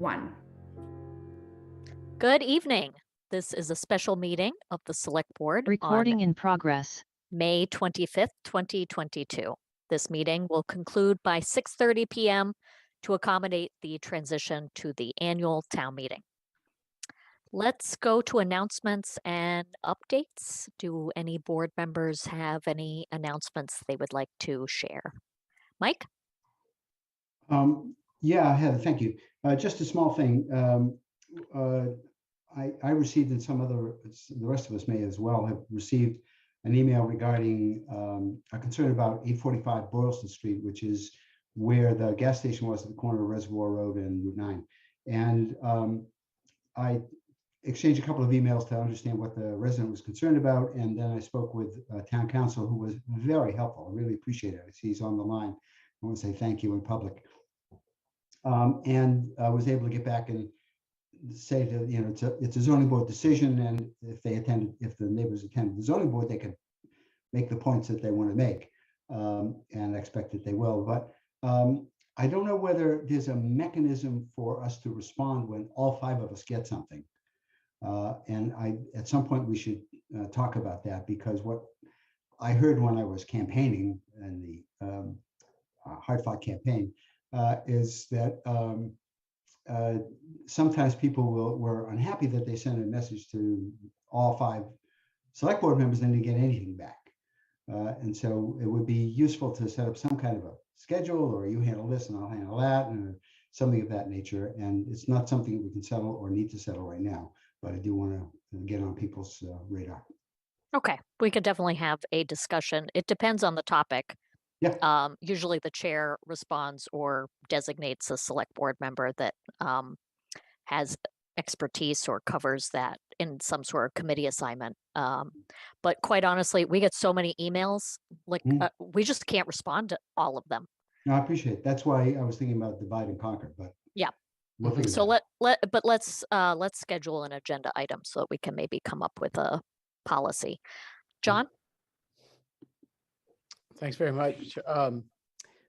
1. Good evening. This is a special meeting of the Select Board Recording on in progress. May 25th, 2022. This meeting will conclude by 6:30 p.m. to accommodate the transition to the annual town meeting. Let's go to announcements and updates. Do any board members have any announcements they would like to share? Mike? Yeah, Heather, thank you. Just a small thing. I received, and the rest of us may as well, have received an email regarding a concern about 845 Boylston Street, which is where the gas station was at the corner of Reservoir Road and Route 9. And I exchanged a couple of emails to understand what the resident was concerned about. And then I spoke with town council, who was very helpful. I really appreciate it. I see he's on the line. I want to say thank you in public. And I was able to get back and say that, it's a zoning board decision, and if the neighbors attended the zoning board, they could make the points that they want to make, and I expect that they will. But I don't know whether there's a mechanism for us to respond when all 5 of us get something. And at some point we should talk about that, because what I heard when I was campaigning in the hard-fought campaign is that sometimes people were unhappy that they sent a message to all 5 select board members and didn't get anything back. And so it would be useful to set up some kind of a schedule, or you handle this and I'll handle that, and something of that nature. And it's not something that we can settle or need to settle right now, but I do want to get on people's radar. Okay, we could definitely have a discussion. It depends on the topic. Yeah. Usually the chair responds or designates a select board member that has expertise or covers that in some sort of committee assignment. But quite honestly, we get so many emails, we just can't respond to all of them. No, I appreciate it. That's why I was thinking about divide and conquer, but yeah. We'll figure so that out. let's schedule an agenda item so that we can maybe come up with a policy. John? Thanks very much.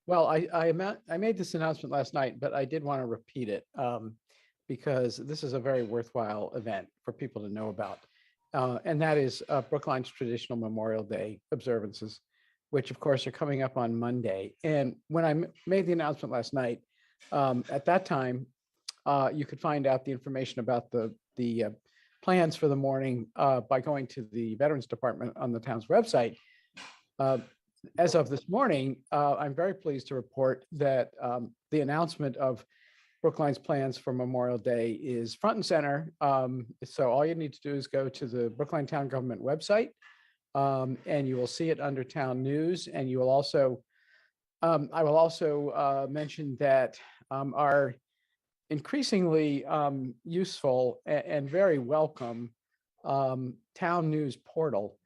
Well, I made this announcement last night, but I did want to repeat it because this is a very worthwhile event for people to know about. And that is Brookline's traditional Memorial Day observances, which of course are coming up on Monday. And when I made the announcement last night, at that time, you could find out the information about the plans for the morning by going to the Veterans Department on the town's website. As of this morning, I'm very pleased to report that the announcement of Brookline's plans for Memorial Day is front and center. So all you need to do is go to the Brookline Town Government website, and you will see it under Town News. And you will also, I will also mention that our increasingly useful and very welcome Town News portal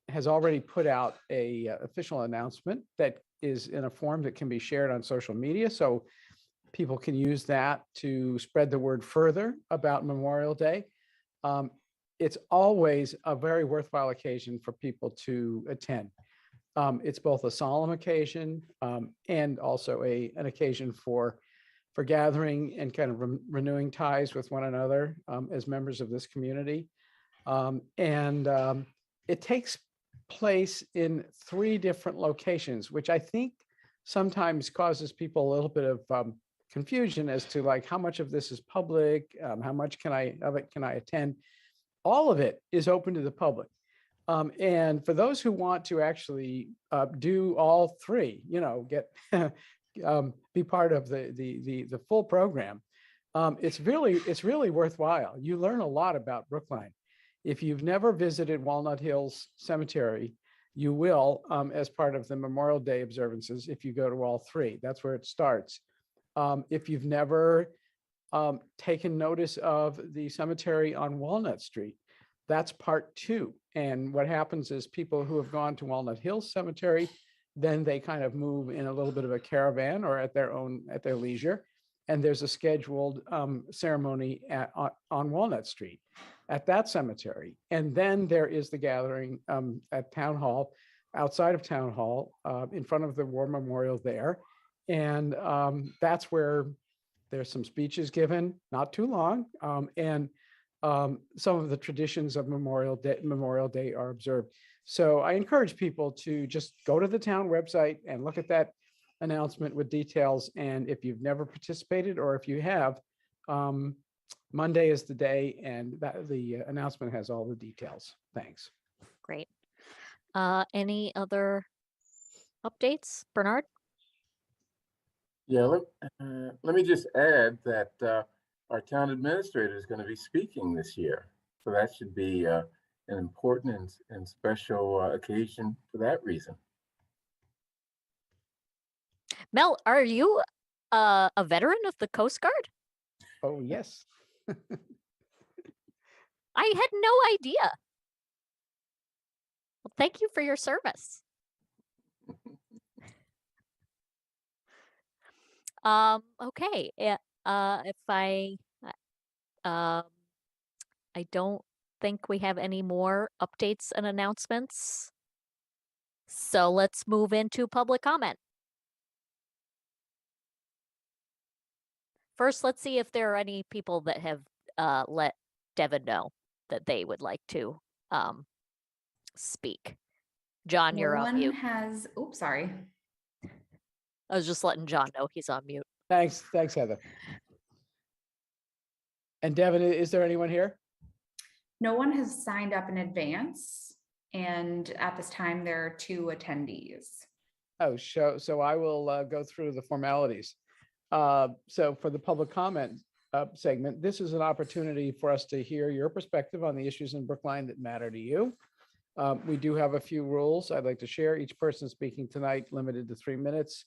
has already put out a official announcement that is in a form that can be shared on social media. So people can use that to spread the word further about Memorial Day. It's always a very worthwhile occasion for people to attend. It's both a solemn occasion and also an occasion for gathering and kind of renewing ties with one another as members of this community. It takes place in 3 different locations, which I think sometimes causes people a little bit of confusion as to like how much of this is public, how much can I attend. All of it is open to the public. And for those who want to actually do all 3, get be part of the full program, it's really worthwhile. You learn a lot about Brookline. If you've never visited Walnut Hills Cemetery, you will as part of the Memorial Day observances if you go to all 3. That's where it starts. If you've never taken notice of the cemetery on Walnut Street, that's part 2. And what happens is people who have gone to Walnut Hills Cemetery, then they kind of move in a little bit of a caravan or at their leisure. And there's a scheduled ceremony on Walnut Street at that cemetery. And then there is the gathering at Town Hall, outside of Town Hall, in front of the War Memorial there. And that's where There's some speeches given, not too long, and some of the traditions of Memorial Day are observed. So I encourage people to just go to the town website and look at that announcement with details. And if you've never participated, or if you have, Monday is the day, and that the announcement has all the details. Thanks. Great. Any other updates, Bernard? Yeah, let me just add that our town administrator is going to be speaking this year. So that should be an important and special occasion for that reason. Mel, are you a veteran of the Coast Guard? Oh, yes. I had no idea. Well, thank you for your service. Okay. If I don't think we have any more updates and announcements. So let's move into public comment. First, let's see if there are any people that have let Devin know that they would like to speak. John, you're on mute. Oops, sorry. I was just letting John know he's on mute. Thanks, Heather. And Devin, is there anyone here? No one has signed up in advance. And at this time, there are 2 attendees. Oh, so I will go through the formalities. So for the public comment segment, this is an opportunity for us to hear your perspective on the issues in Brookline that matter to you. We do have a few rules I'd like to share. Each person speaking tonight limited to 3 minutes.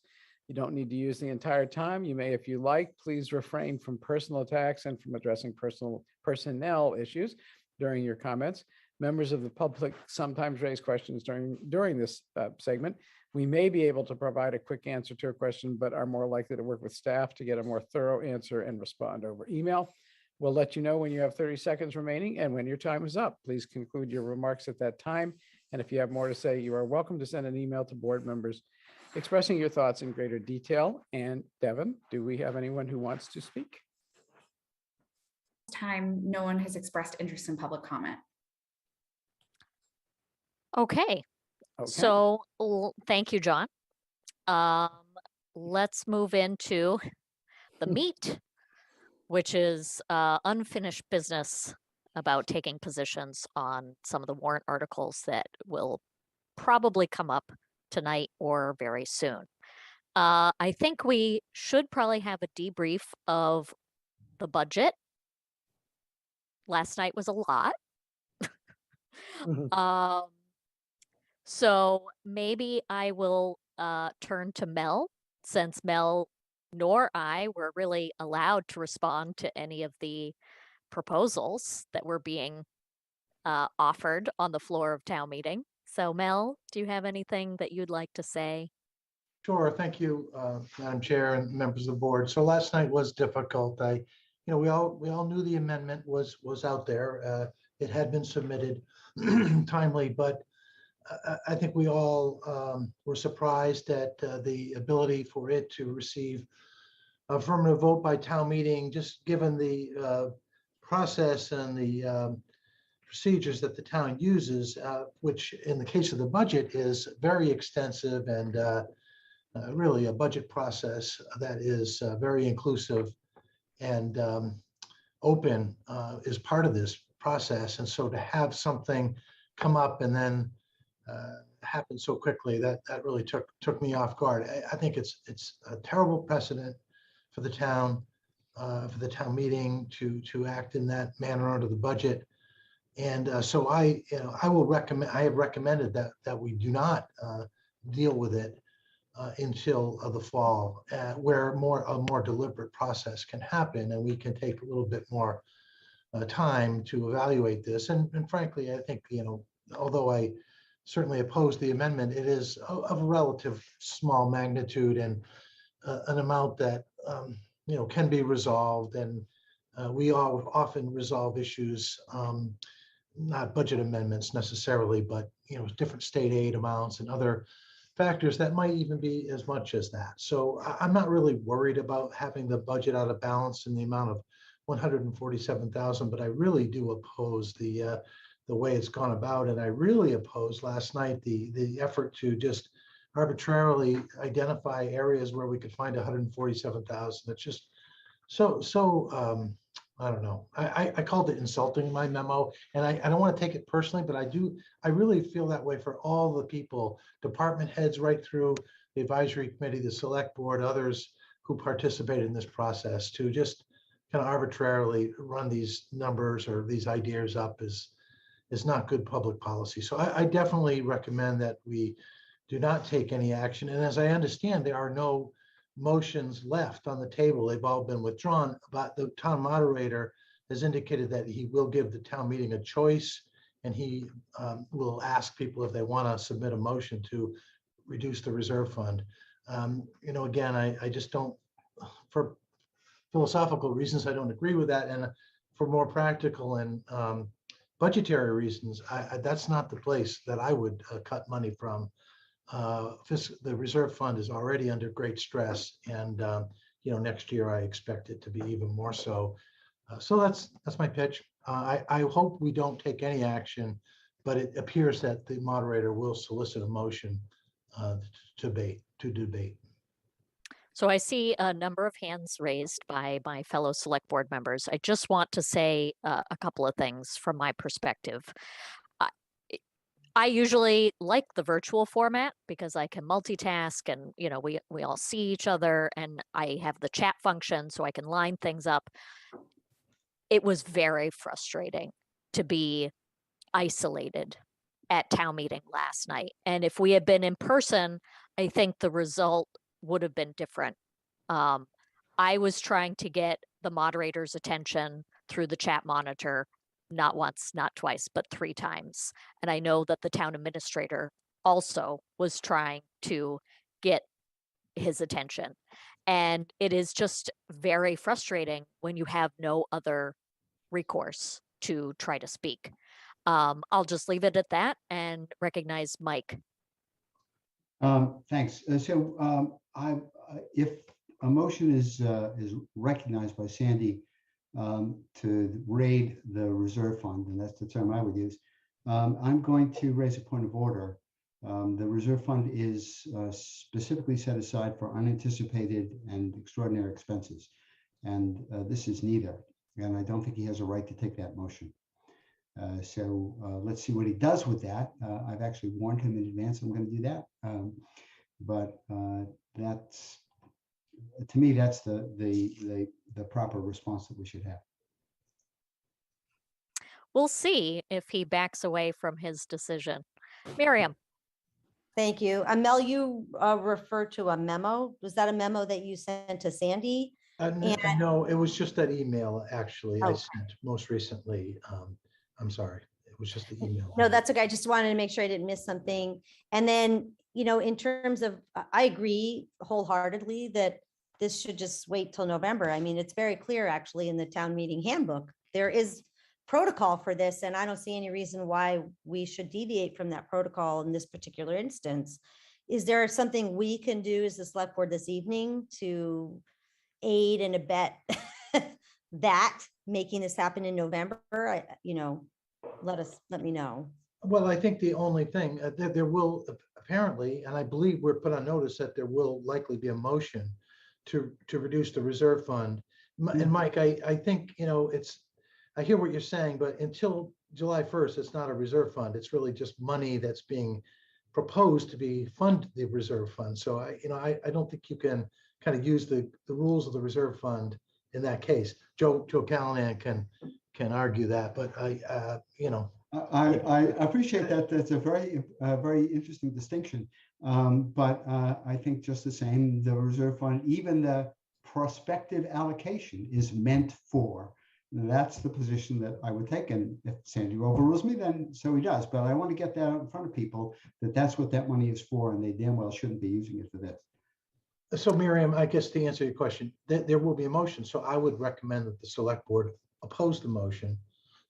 You don't need to use the entire time. You may if you like. Please refrain from personal attacks and from addressing personnel issues during your comments. Members of the public sometimes raise questions during this segment. We may be able to provide a quick answer to a question, but are more likely to work with staff to get a more thorough answer and respond over email. We'll let you know when you have 30 seconds remaining and when your time is up. Please conclude your remarks at that time. And if you have more to say, you are welcome to send an email to board members expressing your thoughts in greater detail. And Devin, do we have anyone who wants to speak? This time, no one has expressed interest in public comment. Okay. So thank you, John. Let's move into the meat, which is unfinished business about taking positions on some of the warrant articles that will probably come up tonight or very soon. I think we should probably have a debrief of the budget. Last night was a lot. So maybe I will turn to Mel, since Mel nor I were really allowed to respond to any of the proposals that were being offered on the floor of town meeting. So Mel, do you have anything that you'd like to say? Sure, thank you, Madam Chair and members of the board. So last night was difficult. We all knew the amendment was out there. It had been submitted timely, but I think we all were surprised at the ability for it to receive affirmative vote by town meeting, just given the process and the procedures that the town uses, which in the case of the budget is very extensive and really a budget process that is very inclusive and open is part of this process. And so to have something come up and then happen so quickly, that really took me off guard. I think it's a terrible precedent for the town meeting to act in that manner under the budget. And so I have recommended that we do not deal with it until the fall, where a more deliberate process can happen, and we can take a little bit more time to evaluate this. And frankly, I think although I certainly oppose the amendment, it is of a relative small magnitude and an amount that can be resolved. And we all often resolve issues, not budget amendments necessarily, but different state aid amounts and other factors that might even be as much as that. So I'm not really worried about having the budget out of balance in the amount of 147,000, but I really do oppose the way it's gone about, and I really opposed last night the effort to just arbitrarily identify areas where we could find 147,000. It's just so I don't know. I called it insulting in my memo, and I don't want to take it personally, but I really feel that way for all the people, department heads, right through the advisory committee, the select board, others who participated in this process, to just kind of arbitrarily run these numbers or these ideas up is not good public policy. So I definitely recommend that we do not take any action. And as I understand, there are no motions left on the table. They've all been withdrawn, but the town moderator has indicated that he will give the town meeting a choice, and he will ask people if they want to submit a motion to reduce the reserve fund. Again, I just don't, for philosophical reasons, I don't agree with that. And for more practical and budgetary reasons, that's not the place that I would cut money from. The reserve fund is already under great stress, and next year I expect it to be even more so. So that's my pitch. I hope we don't take any action, but it appears that the moderator will solicit a motion to debate. So I see a number of hands raised by my fellow select board members. I just want to say a couple of things from my perspective. I usually like the virtual format because I can multitask, and we all see each other, and I have the chat function so I can line things up. It was very frustrating to be isolated at town meeting last night. And if we had been in person, I think the result would have been different. I was trying to get the moderator's attention through the chat monitor, not once, not twice, but 3 times. And I know that the town administrator also was trying to get his attention. And it is just very frustrating when you have no other recourse to try to speak. I'll just leave it at that and recognize Mike. Thanks. If a motion is recognized by Sandy to raid the reserve fund, and that's the term I would use, I'm going to raise a point of order. The reserve fund is specifically set aside for unanticipated and extraordinary expenses, and this is neither. And I don't think he has a right to take that motion. Let's see what he does with that. I've actually warned him in advance I'm going to do that. But that's, to me, that's the proper response that we should have. We'll see if he backs away from his decision. Miriam. Thank you. Mel, you referred to a memo. Was that a memo that you sent to Sandy? No, it was just that email, actually, I Oh. sent most recently. I'm sorry. It was just the email. No, that's okay. I just wanted to make sure I didn't miss something. And then, in terms of, I agree wholeheartedly that this should just wait till November. I mean, it's very clear actually in the town meeting handbook. There is protocol for this, and I don't see any reason why we should deviate from that protocol in this particular instance. Is there something we can do as the select board this evening to aid and abet that making this happen in November? Let me know. Well, I think the only thing that there will apparently, and I believe we're put on notice that there will likely be a motion to reduce the reserve fund. And Mike, I think, I hear what you're saying, but until July 1st, it's not a reserve fund. It's really just money that's being proposed to be fund the reserve fund. So I don't think you can kind of use the rules of the reserve fund in that case. Joe Callahan can argue that, but I appreciate that. That's a very interesting distinction. But I think just the same, the reserve fund, even the prospective allocation is meant for. That's the position that I would take. And if Sandy overrules me, then so he does. But I want to get that out in front of people that that's what that money is for, and they damn well shouldn't be using it for this. So Miriam, I guess to answer your question, there will be a motion. So I would recommend that the select board oppose the motion,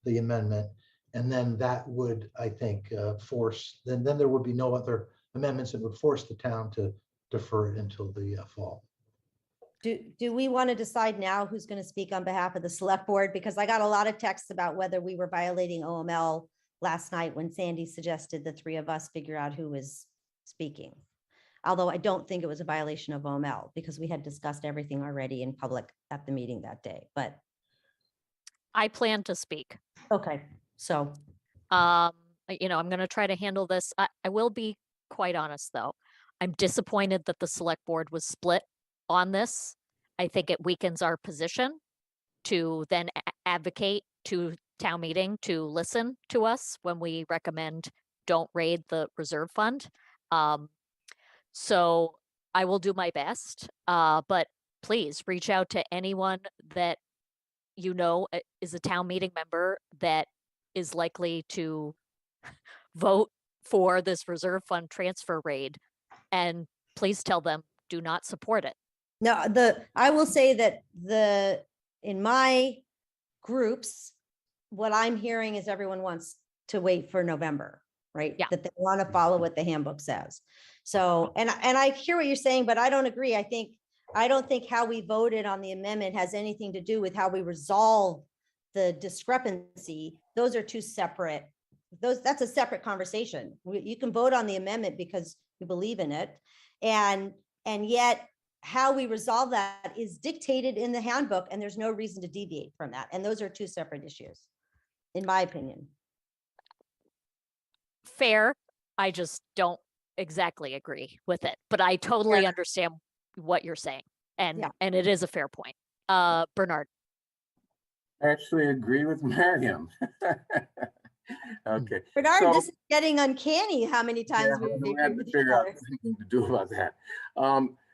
the amendment, and then that would, I think, force, then there would be no other amendments that would force the town to defer it until the fall. Do we want to decide now who's going to speak on behalf of the select board? Because I got a lot of texts about whether we were violating OML last night when Sandy suggested the three of us figure out who was speaking. Although I don't think it was a violation of OML because we had discussed everything already in public at the meeting that day, but I plan to speak. okay, so. I'm going to try to handle this. I will be quite honest, though. I'm disappointed that the select board was split on this. I think it weakens our position to then advocate to town meeting to listen to us when we recommend don't raid the reserve fund. So I will do my best, but please reach out to anyone that is a town meeting member that is likely to vote for this reserve fund transfer raid, and please tell them do not support it. No, I will say that in my groups, what I'm hearing is everyone wants to wait for November, right? Yeah. That they want to follow what the handbook says. So, and I hear what you're saying, but I don't agree. I don't think how we voted on the amendment has anything to do with how we resolve the discrepancy. Those are two separate, that's a separate conversation. You can vote on the amendment because you believe in it. And yet how we resolve that is dictated in the handbook, and there's no reason to deviate from that. And those are two separate issues, in my opinion. Fair. I just don't exactly agree with it, but I totally understand what you're saying. And it is a fair point. Bernard. I actually agree with Miriam. Okay. Bernard, So- this is getting uncanny how many times Yeah, we've we agreed had to with each figure out other. something to do about that.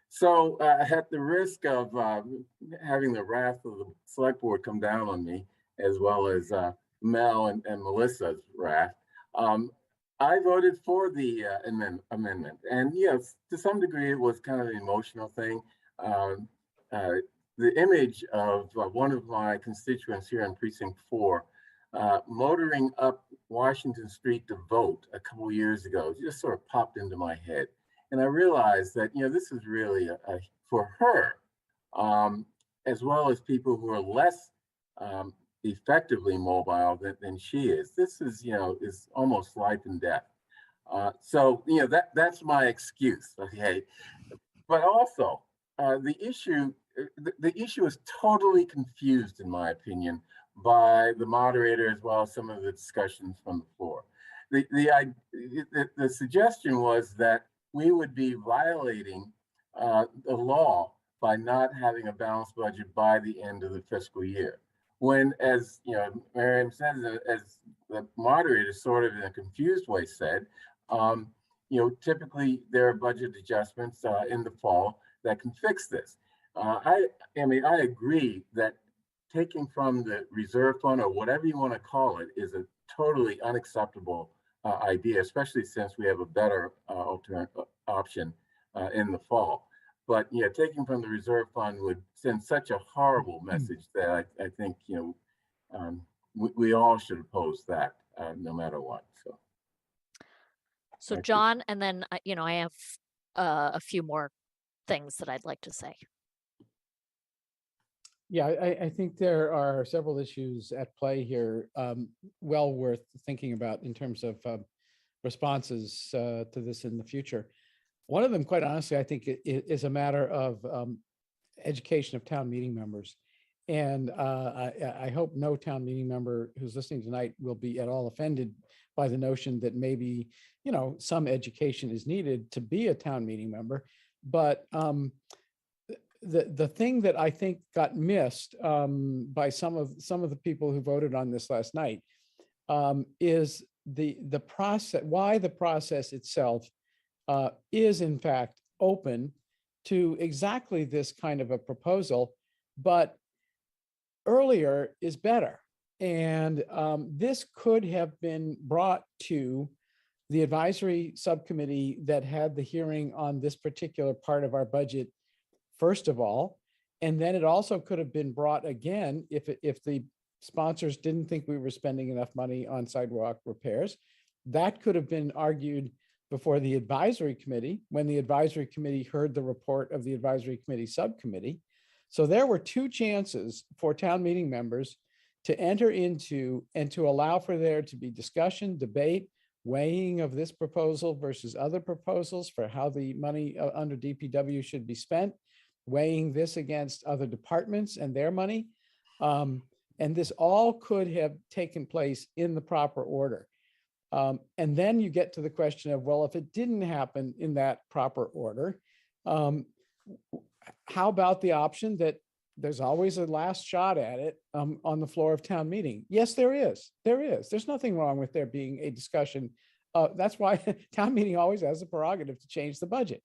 So at the risk of having the wrath of the select board come down on me, as well as Mel and Melissa's wrath, I voted for the amendment. And yes, to some degree, it was kind of an emotional thing. The image of one of my constituents here in Precinct 4 motoring up Washington Street to vote a couple years ago just sort of popped into my head. And I realized that, this is really for her, as well as people who are less effectively mobile than she is. This is, is almost life and death. So, that's my excuse, okay? But also, the issue is totally confused, in my opinion, by the moderator as well as some of the discussions from the floor. The suggestion was that we would be violating the law by not having a balanced budget by the end of the fiscal year. When, as Miriam says, as the moderator sort of in a confused way said, typically there are budget adjustments in the fall that can fix this. I agree that taking from the reserve fund or whatever you want to call it is a totally unacceptable idea, especially since we have a better alternate option in the fall. But taking from the reserve fund would send such a horrible message that I think we all should oppose that no matter what. So John, and then I have a few more things that I'd like to say. Yeah, I think there are several issues at play here, well worth thinking about in terms of responses to this in the future. One of them, quite honestly, I think is a matter of education of town meeting members. And I hope no town meeting member who's listening tonight will be at all offended by the notion that maybe, some education is needed to be a town meeting member. But the thing that I think got missed by some of the people who voted on this last night is the process, why the process itself is in fact open to exactly this kind of a proposal, but earlier is better. And this could have been brought to the advisory subcommittee that had the hearing on this particular part of our budget, first of all, and then it also could have been brought again if the sponsors didn't think we were spending enough money on sidewalk repairs. That could have been argued before the advisory committee, when the advisory committee heard the report of the advisory committee subcommittee. So there were two chances for town meeting members to enter into and to allow for there to be discussion, debate, weighing of this proposal versus other proposals for how the money under DPW should be spent, weighing this against other departments and their money. And this all could have taken place in the proper order. And then you get to the question of, well, if it didn't happen in that proper order, how about the option that there's always a last shot at it on the floor of town meeting? Yes, there is. There is. There's nothing wrong with there being a discussion. That's why town meeting always has the prerogative to change the budget.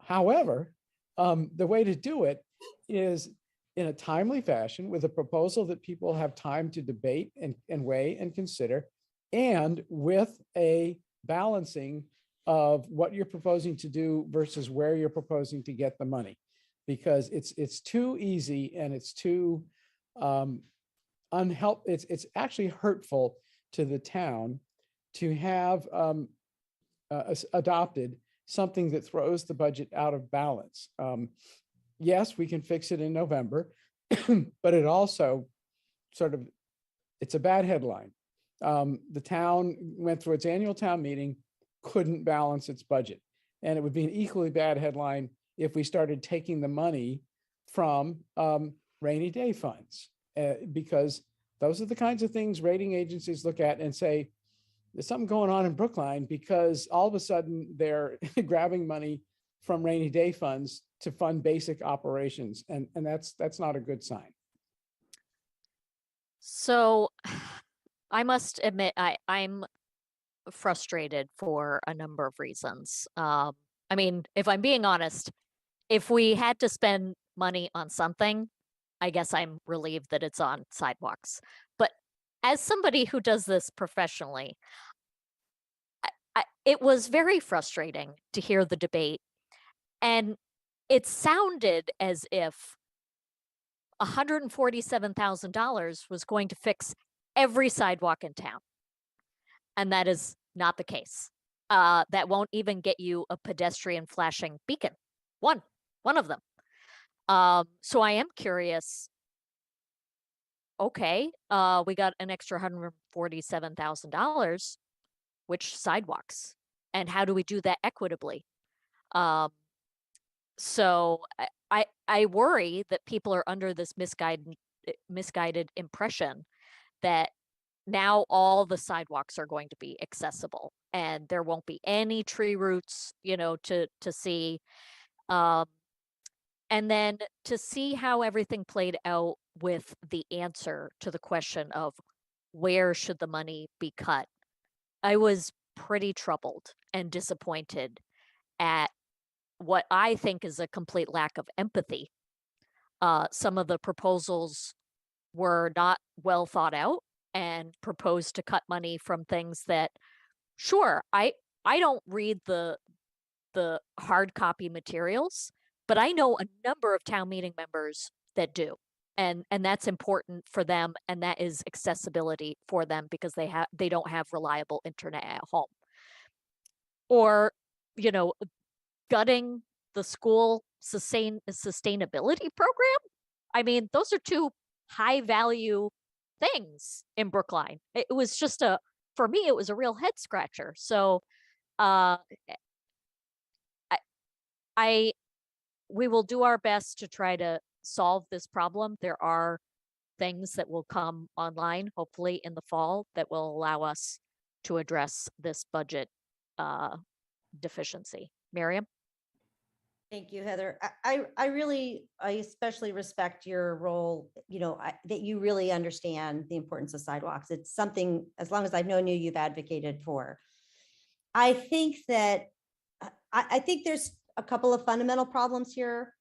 However, the way to do it is in a timely fashion with a proposal that people have time to debate and weigh and consider, and with a balancing of what you're proposing to do versus where you're proposing to get the money. Because it's too easy and it's too it's actually hurtful to the town to have adopted something that throws the budget out of balance. Yes, we can fix it in November, but it also it's a bad headline. The town went through its annual town meeting, couldn't balance its budget. And it would be an equally bad headline if we started taking the money from rainy day funds, because those are the kinds of things rating agencies look at and say, there's something going on in Brookline, because all of a sudden they're grabbing money from rainy day funds to fund basic operations. And that's not a good sign. So I must admit, I'm frustrated for a number of reasons. I mean, if I'm being honest, if we had to spend money on something, I guess I'm relieved that it's on sidewalks. But as somebody who does this professionally, it was very frustrating to hear the debate. And it sounded as if $147,000 was going to fix every sidewalk in town. And that is not the case. That won't even get you a pedestrian flashing beacon. One of them. So I am curious. Okay, we got an extra $147,000. Which sidewalks? And how do we do that equitably? So I worry that people are under this misguided impression that now all the sidewalks are going to be accessible and there won't be any tree roots, to see. And then to see how everything played out with the answer to the question of where should the money be cut, I was pretty troubled and disappointed at what I think is a complete lack of empathy. Some of the proposals were not well thought out and proposed to cut money from things that, sure, I don't read the hard copy materials, but I know a number of town meeting members that do. And that's important for them, and that is accessibility for them because they don't have reliable internet at home. Or, gutting the school sustainability program. I mean, those are two high value things in Brookline. It was just for me, it was a real head scratcher. So we will do our best to try to solve this problem. There are things that will come online, hopefully in the fall, that will allow us to address this budget deficiency. Miriam? Thank you, Heather. I especially respect your role, that you really understand the importance of sidewalks. It's something, as long as I've known you, you've advocated for. I think that, I think there's a couple of fundamental problems here,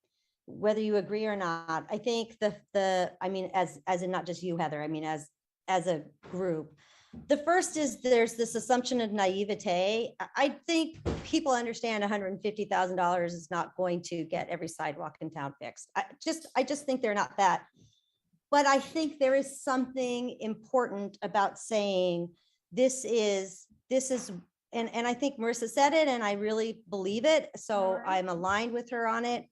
whether you agree or not. I think I mean, as in not just you, Heather, I mean, as a group. The first is there's this assumption of naivete. I think people understand $150,000 is not going to get every sidewalk in town fixed. I just think they're not that. But I think there is something important about saying this is and I think Marissa said it, and I really believe it. So I'm aligned with her on it.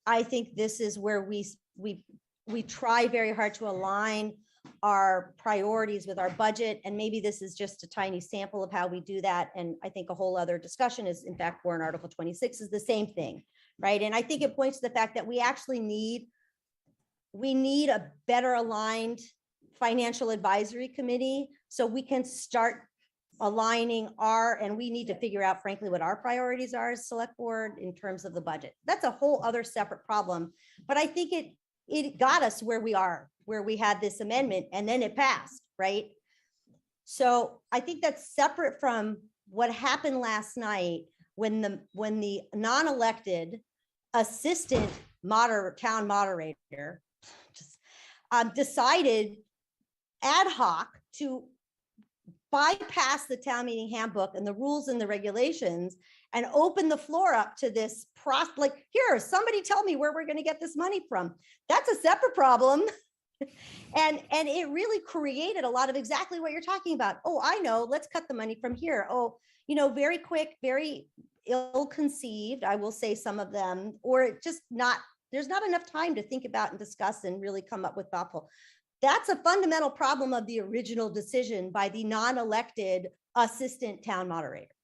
I think this is where we try very hard to align our priorities with our budget. And maybe this is just a tiny sample of how we do that. And I think a whole other discussion is, in fact, warrant Article 26 is the same thing, right? And I think it points to the fact that we actually need a better aligned financial advisory committee so we can start aligning and we need to figure out, frankly, what our priorities are as select board in terms of the budget. That's a whole other separate problem. But I think it got us where we are, where we had this amendment and then it passed, right? So I think that's separate from what happened last night when the non-elected assistant town moderator just decided ad hoc to bypass the town meeting handbook and the rules and the regulations and open the floor up to this process. Like, here, somebody tell me where we're going to get this money from. That's a separate problem. And it really created a lot of exactly what you're talking about. Oh, I know, let's cut the money from here. Oh, very quick, very ill-conceived, I will say some of them, or there's not enough time to think about and discuss and really come up with thoughtful. That's a fundamental problem of the original decision by the non-elected assistant town moderator.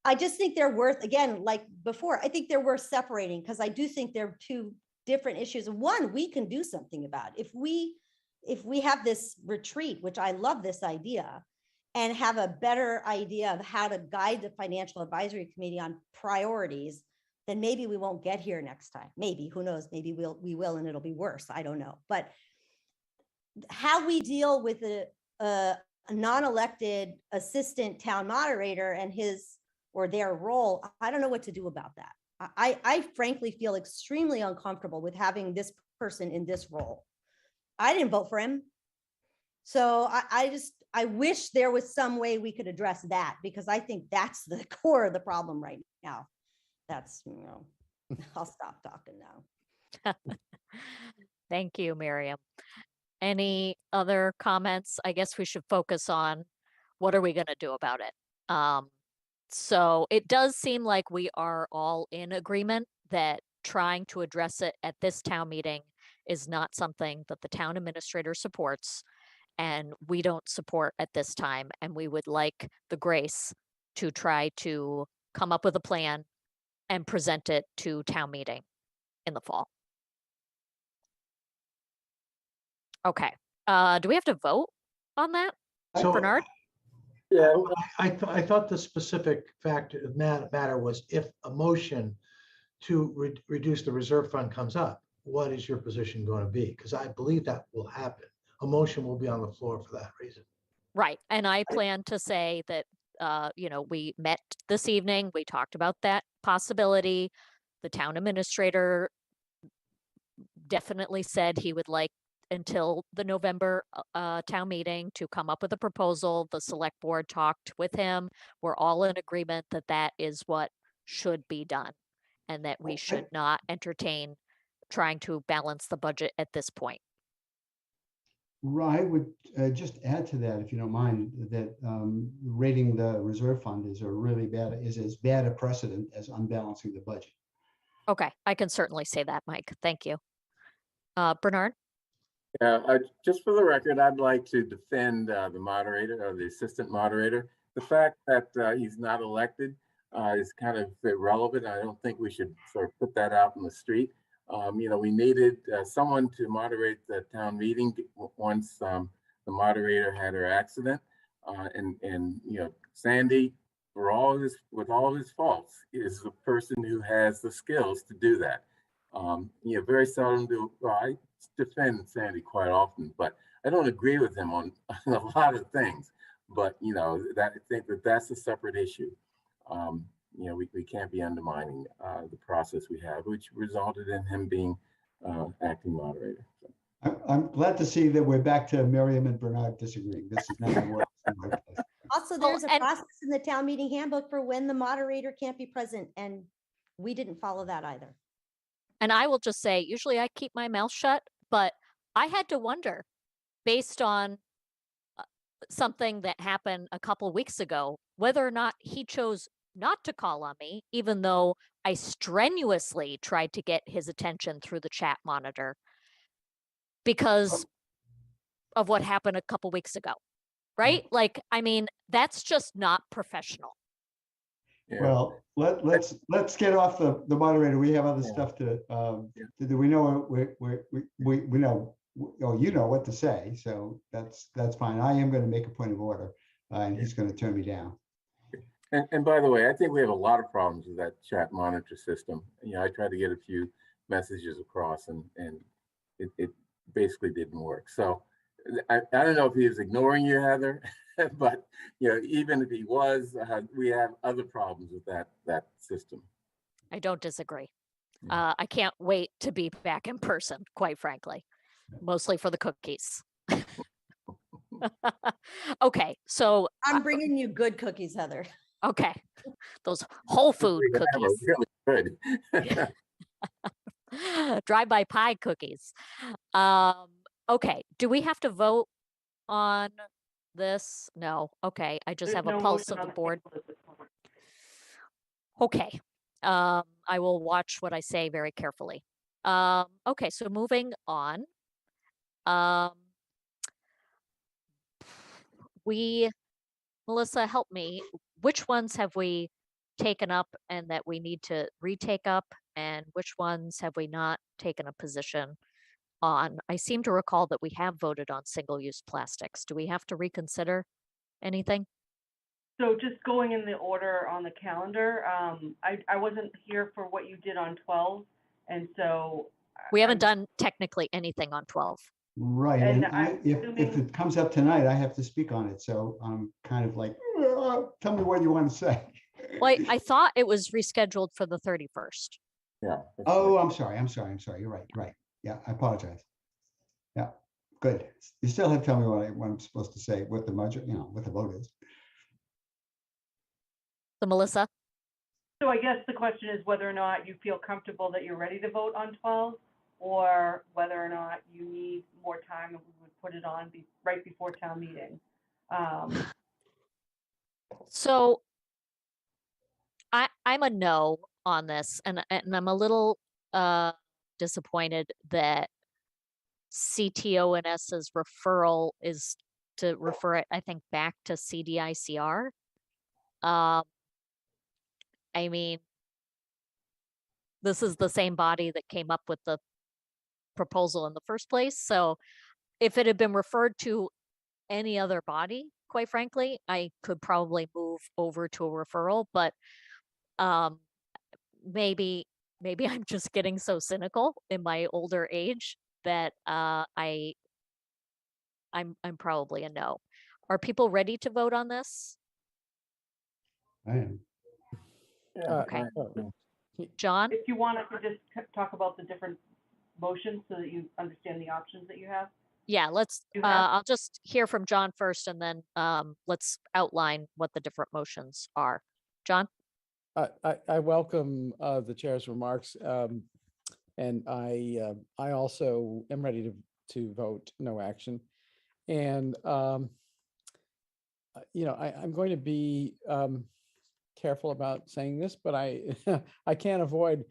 I just think they're worth, again, like before, I think they're worth separating because I do think they're two different issues. One, we can do something about. If we have this retreat, which I love this idea, and have a better idea of how to guide the financial advisory committee on priorities, then maybe we won't get here next time. Maybe, who knows, maybe we will and it'll be worse. I don't know. But how we deal with a non-elected assistant town moderator and his or their role, I don't know what to do about that. I frankly feel extremely uncomfortable with having this person in this role. I didn't vote for him. So I wish there was some way we could address that, because I think that's the core of the problem right now. That's, I'll stop talking now. Thank you, Miriam. Any other comments? I guess we should focus on what are we going to do about it? So it does seem like we are all in agreement that trying to address it at this town meeting is not something that the town administrator supports, and we don't support at this time. And we would like the grace to try to come up with a plan and present it to town meeting in the fall. Okay. Do we have to vote on that, So Bernard? Yeah, I thought the specific matter was if a motion to reduce the reserve fund comes up, what is your position going to be? Because I believe that will happen. A motion will be on the floor for that reason. Right. And I plan to say that, we met this evening, we talked about that possibility. The town administrator definitely said he would like until the November town meeting to come up with a proposal. The select board talked with him. We're all in agreement that that is what should be done and that we should not entertain trying to balance the budget at this point. Right, I would just add to that, if you don't mind, that rating the reserve fund is as bad a precedent as unbalancing the budget. Okay, I can certainly say that, Mike. Thank you. Bernard? Yeah, just for the record, I'd like to defend the moderator or the assistant moderator. The fact that he's not elected is kind of irrelevant. I don't think we should sort of put that out in the street. We needed someone to moderate the town meeting once the moderator had her accident. And Sandy, with all of his faults, is the person who has the skills to do that. Very seldom I defend Sandy quite often, but I don't agree with him on a lot of things. But I think that's a separate issue. We can't be undermining the process we have, which resulted in him being acting moderator. So. I'm glad to see that we're back to Miriam and Bernard disagreeing. This is not going to work. Also, there's a process in the town meeting handbook for when the moderator can't be present, and we didn't follow that either. And I will just say, usually I keep my mouth shut, but I had to wonder, based on something that happened a couple weeks ago, whether or not he chose not to call on me, even though I strenuously tried to get his attention through the chat monitor because of what happened a couple weeks ago, right? Like, I mean, that's just not professional. Yeah. Well, let's get off the moderator. We have other Yeah. stuff to Yeah. do. We know we know, oh, you know what to say, so that's fine. I am going to make a point of order, and he's going to turn me down. And by the way, I think we have a lot of problems with that chat monitor system. You know, I tried to get a few messages across, and it basically didn't work. So I don't know if he was ignoring you, Heather, but you know, even if he was, we have other problems with that system. I don't disagree. Yeah. I can't wait to be back in person, quite frankly, mostly for the cookies. Okay, so I'm bringing you good cookies, Heather. okay, those whole food Yeah, cookies, really good. drive-by pie cookies. Okay, do we have to vote on this? No. Okay, I just have a pulse of the board. Okay, I will watch what I say very carefully. Okay, so moving on. Melissa, help me. Which ones have we taken up and that we need to retake up? And which ones have we not taken a position on? I seem to recall that we have voted on single-use plastics. Do we have to reconsider anything? So just going in the order on the calendar, I wasn't here for what you did on 12, and so. We haven't done technically anything on 12. Right, And and if it comes up tonight, I have to speak on it. So I'm kind of like, tell me what you want to say. Well, I thought it was rescheduled for the 31st. Yeah. Oh, I'm sorry. You're right. Right. Yeah, I apologize. Yeah, good. You still have to tell me what I'm supposed to say, what the budget, you know, what the vote is. So Melissa? So I guess the question is whether or not you feel comfortable that you're ready to vote on 12, or whether or not you need more time and we would put it on right before town meeting. So I'm a no on this, and I'm a little disappointed that CTONS's referral is to refer it, I think, back to CDICR. I mean, this is the same body that came up with the proposal in the first place. So if it had been referred to any other body, quite frankly, I could probably move over to a referral, but maybe I'm just getting so cynical in my older age that I'm probably a no. Are people ready to vote on this? I am. Yeah, Okay. I- John? If you want, I could just talk about the different motions so that you understand the options that you have. Yeah, let's, You have- I'll just hear from John first and then let's outline what the different motions are. John? I welcome the chair's remarks, and I also am ready to vote no action. And you know, I'm going to be careful about saying this, but I I can't avoid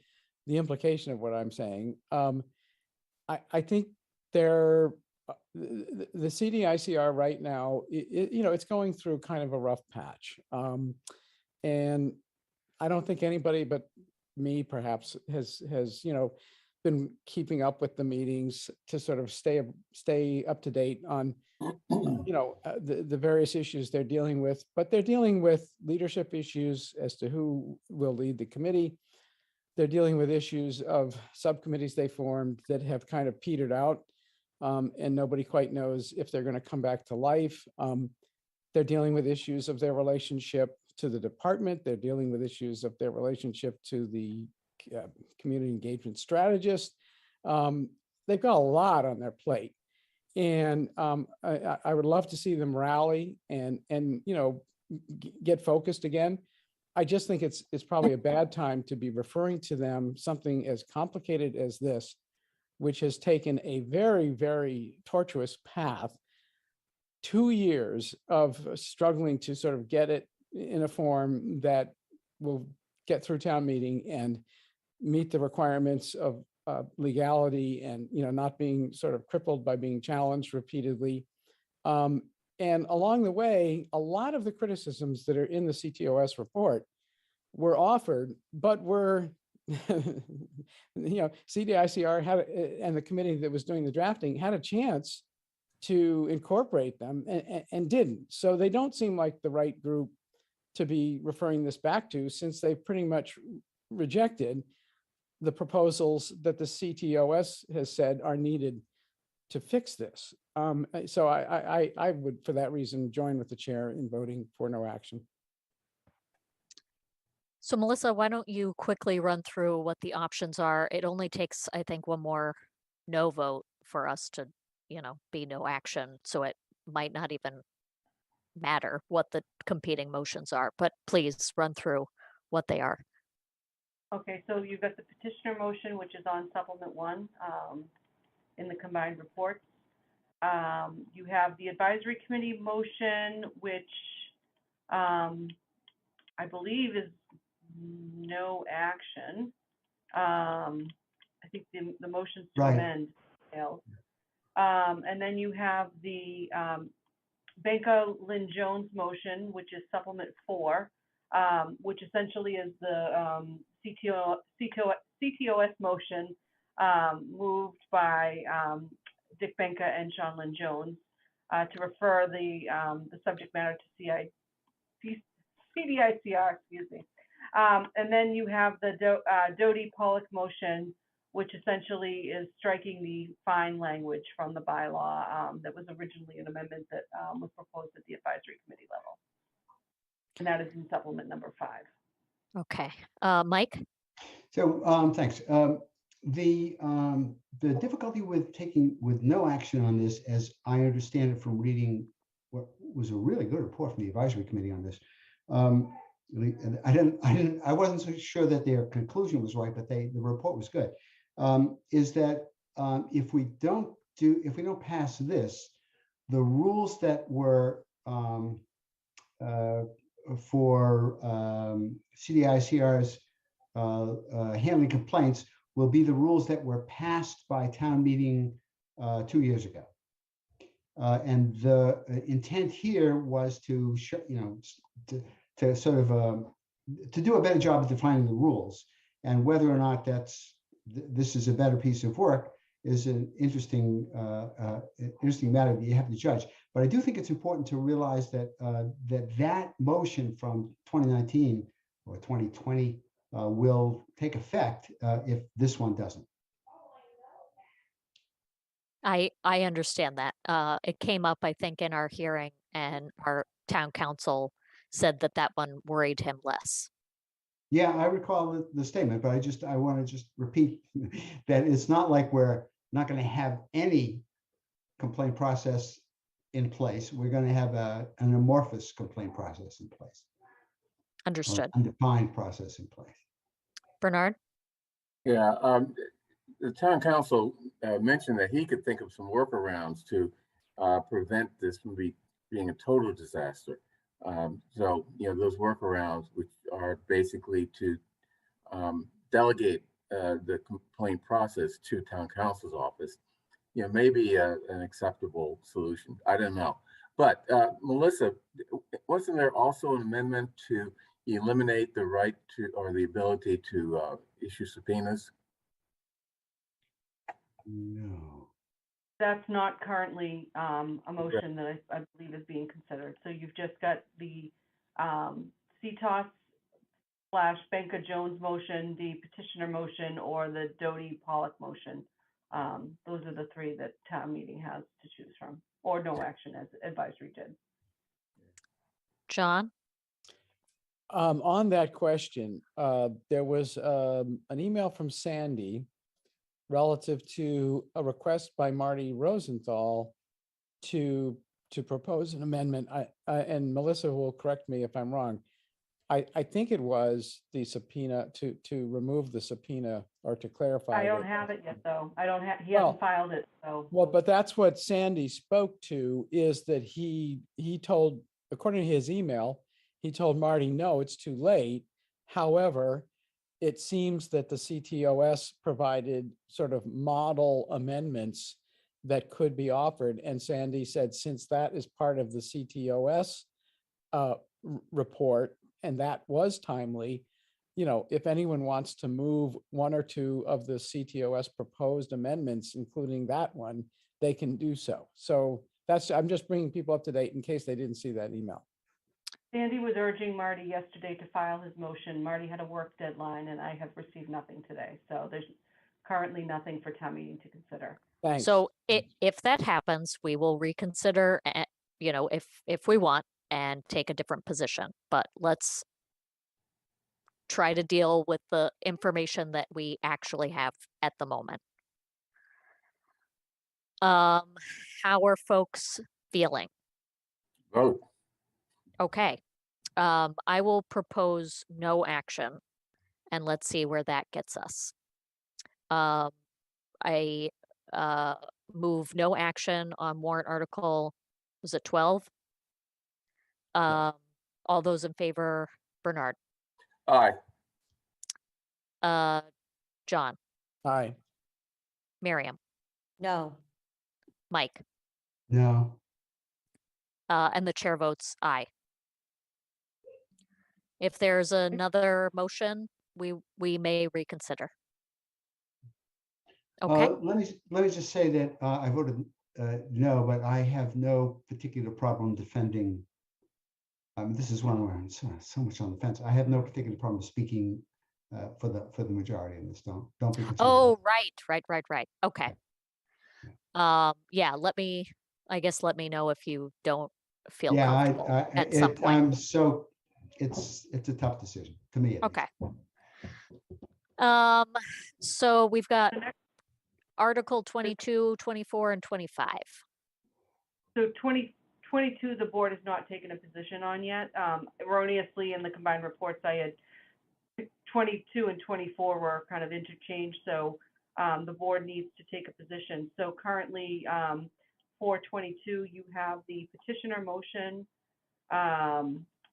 the implication of what I'm saying. I think the CDICR right now, you know, it's going through kind of a rough patch, and I don't think anybody but me perhaps has you know, been keeping up with the meetings to sort of stay up to date on you know, the various issues they're dealing with, but they're dealing with leadership issues as to who will lead the committee. They're dealing with issues of subcommittees they formed that have kind of petered out, and nobody quite knows if they're going to come back to life. They're dealing with issues of their relationship to the department. They're dealing with issues of their relationship to the community engagement strategist. They've got a lot on their plate. And I would love to see them rally and you know, get focused again. I just think it's probably a bad time to be referring to them something as complicated as this, which has taken a very, very tortuous path 2 years of struggling to sort of get it in a form that will get through town meeting and meet the requirements of legality and, not being sort of crippled by being challenged repeatedly. And along the way, a lot of the criticisms that are in the CTOS report were offered, but were, CDICR had, and the committee that was doing the drafting had a chance to incorporate them and didn't. So they don't seem like the right group to be referring this back to, since they've pretty much rejected the proposals that the CTOS has said are needed to fix this. So I would, for that reason, join with the chair in voting for no action. So Melissa, why don't you quickly run through what the options are? It only takes, I think, one more no vote for us to, be no action. So it might not even matter what the competing motions are, but please run through what they are. Okay, so you've got the petitioner motion, which is on supplement 1 in the combined reports. You have the advisory committee motion, which I believe is no action. I think the motions to Right. amend failed. And then you have the Banca Lynn Jones motion, which is supplement 4, which essentially is the CTOS motion moved by Dick Benka and Sean Lynn Jones to refer the subject matter to CDICR, excuse me. And then you have the Doty Pollock motion, which essentially is striking the fine language from the bylaw that was originally an amendment that was proposed at the advisory committee level. And that is in supplement number 5. Okay, Mike? So thanks. The difficulty with no action on this, as I understand it from reading what was a really good report from the advisory committee on this, I wasn't so sure that their conclusion was right, but the report was good. Is that if we don't pass this, the rules that were for CDICR's handling complaints will be the rules that were passed by town meeting 2 years ago. And the intent here was to sort of to do a better job of defining the rules, and whether or not this is a better piece of work is an interesting matter that you have to judge. But I do think it's important to realize that that motion from 2019 or 2020 will take effect if this one doesn't. I understand that. It came up, I think, in our hearing, and our town council said that one worried him less. Yeah, I recall the statement, but I want to just repeat that it's not like we're not going to have any complaint process in place. We're going to have an amorphous complaint process in place. Understood. Undefined process in place. Bernard? Yeah, the town council mentioned that he could think of some workarounds to prevent this from being a total disaster. So, those workarounds, which are basically to delegate the complaint process to town council's office, maybe an acceptable solution. I don't know. But Melissa, wasn't there also an amendment to eliminate the right to, or the ability to issue subpoenas? No. That's not currently a motion that I believe is being considered. So you've just got the CTOS / Banca Jones motion, the petitioner motion, or the Doty Pollock motion. Those are the 3 that town meeting has to choose from, or no action as advisory did. John? On that question, there was an email from Sandy relative to a request by Marty Rosenthal to propose an amendment. And Melissa will correct me if I'm wrong. I think it was the subpoena to remove the subpoena or to clarify. I don't that- have it yet, though. I don't have, he Well- hasn't filed it, so. Well, but that's what Sandy spoke to, is that he told, according to his email, he told Marty, no, it's too late. However, it seems that the CTOS provided sort of model amendments that could be offered. And Sandy said, since that is part of the CTOS report, and that was timely, you know, if anyone wants to move one or two of the CTOS proposed amendments, including that one, they can do so. So that's, I'm just bringing people up to date in case they didn't see that email. Sandy was urging Marty yesterday to file his motion. Marty had a work deadline, and I have received nothing today. So there's currently nothing for town meeting to consider. Thanks. So if that happens, we will reconsider, you know, if we want, and take a different position. But let's try to deal with the information that we actually have at the moment. How are folks feeling? Vote. Okay. I will propose no action, and let's see where that gets us. I move no action on warrant article, was it 12? All those in favor, Bernard, Aye. John, Aye. Miriam, No, Mike, No, and the chair votes aye. If there's another motion, we may reconsider. Okay, let me just say that I voted no, but I have no particular problem defending. This is one where I'm so much on the fence. I have no particular problem speaking for the majority in this. Don't be concerned. oh, right. Okay. Yeah, I guess let me know if you don't feel Yeah, comfortable at some point. I'm so, it's a tough decision to me. at least. Okay. So we've got The next- Article 22, 24, and 25. So 2022, the board has not taken a position on yet. Erroneously, in the combined reports, I had 22 and 24 were kind of interchanged, so the board needs to take a position. So currently, for 22, you have the petitioner motion,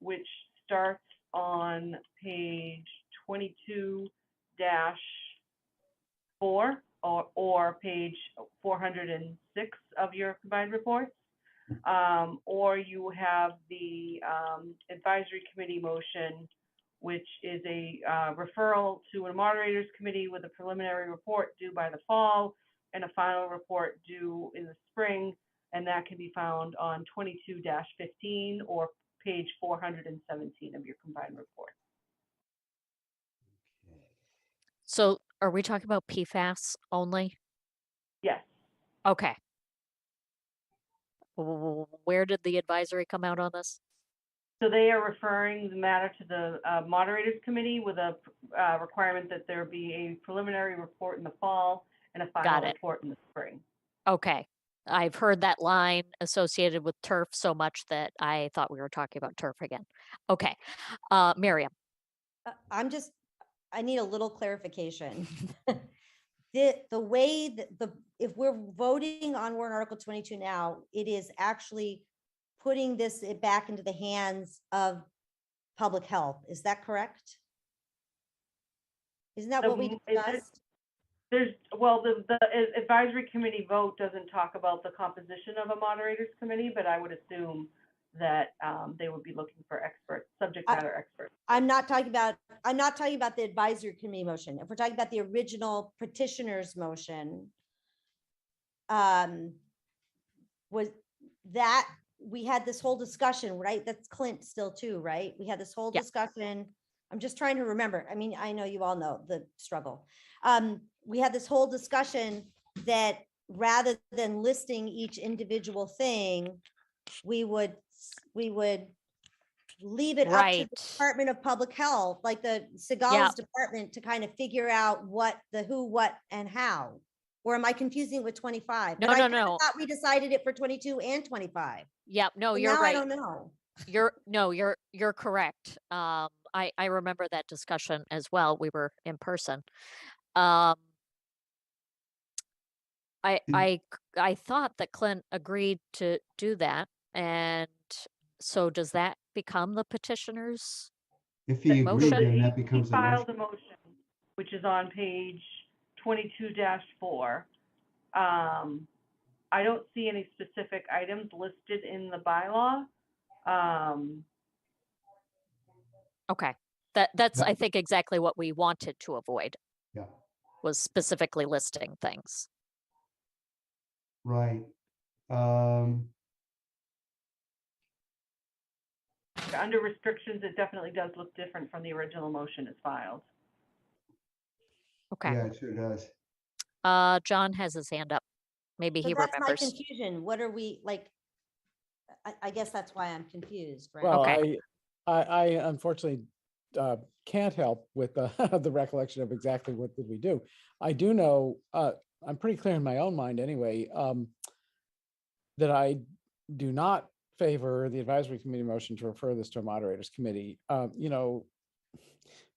which starts on page 22-4 or page 406 of your combined reports. Or you have the advisory committee motion, which is a referral to a moderators committee with a preliminary report due by the fall and a final report due in the spring. And that can be found on 22-15 or page 417 of your combined report. So are we talking about PFAS only? Yes. Okay. Where did the advisory come out on this? So they are referring the matter to the moderators committee with a requirement that there be a preliminary report in the fall and a final report in the spring. Okay. I've heard that line associated with turf so much that I thought we were talking about turf again. Okay. Miriam. I need a little clarification. The way that if we're voting on warrant article 22 now, it is actually putting this back into the hands of public health. Is that correct? Isn't that what we discussed? Well, the advisory committee vote doesn't talk about the composition of a moderators committee, but I would assume that they would be looking for experts, subject matter experts. I'm not talking about the advisory committee motion. If we're talking about the original petitioner's motion, was that we had this whole discussion, right? That's Clint still too, right? We had this whole discussion. I'm just trying to remember. I mean, I know you all know the struggle. We had this whole discussion that rather than listing each individual thing, we would leave it up to the Department of Public Health, like the Segal's department, to kind of figure out what the who, what, and how. Or am I confusing with 25? No. I thought we decided it for 22 and 25. Yep. No, So you're now right. I don't know. You're correct. I remember that discussion as well. We were in person. I thought that Clint agreed to do that, and so does that become the petitioner's? If he agreed, motion? then that He becomes a motion. filed a motion, which is on page 22-4. I don't see any specific items listed in the bylaw. Okay, that's, That- I think, exactly what we wanted to avoid, Yeah, was specifically listing things. right. Under restrictions, it definitely does look different from the original motion as filed. Okay. Yeah, it sure does. John has his hand up. Maybe So he that's my remembers. confusion. What are we, like, I guess that's why I'm confused, right? Well, Okay. I unfortunately can't help with the recollection of exactly what did we do. I do know, I'm pretty clear in my own mind anyway, that I do not favor the advisory committee motion to refer this to a moderators committee. You know,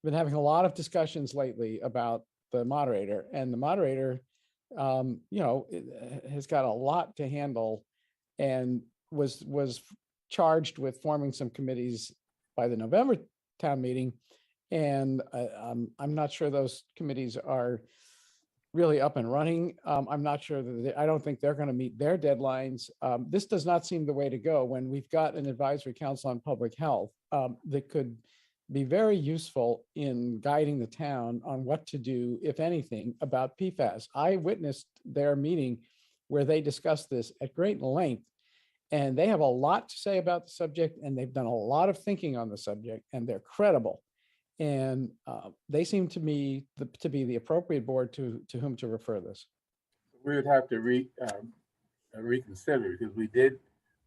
been having a lot of discussions lately about the moderator, and the moderator, you know, has got a lot to handle, and was charged with forming some committees by the November town meeting. And I'm not sure those committees are really up and running. I'm not sure that I don't think they're going to meet their deadlines. This does not seem the way to go when we've got an advisory council on public health that could be very useful in guiding the town on what to do, if anything, about PFAS. I witnessed their meeting where they discussed this at great length, and they have a lot to say about the subject, and they've done a lot of thinking on the subject, and they're credible. And they seem to me to be the appropriate board to whom to refer this. We would have to reconsider, because we did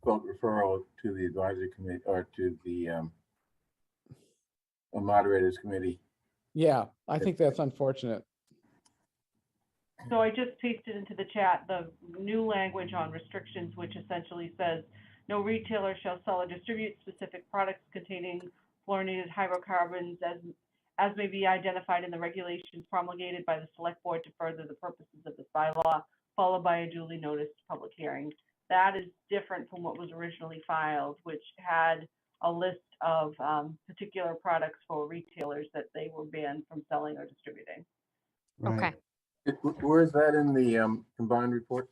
vote referral to the advisory committee, or to the moderators committee. Yeah, I think that's unfortunate. So I just pasted into the chat the new language on restrictions, which essentially says, no retailer shall sell or distribute specific products containing fluorinated hydrocarbons as may be identified in the regulations promulgated by the select board to further the purposes of this bylaw, followed by a duly noticed public hearing. That is different from what was originally filed, which had a list of particular products for retailers that they were banned from selling or distributing. Right. Okay. Where is that in the combined report?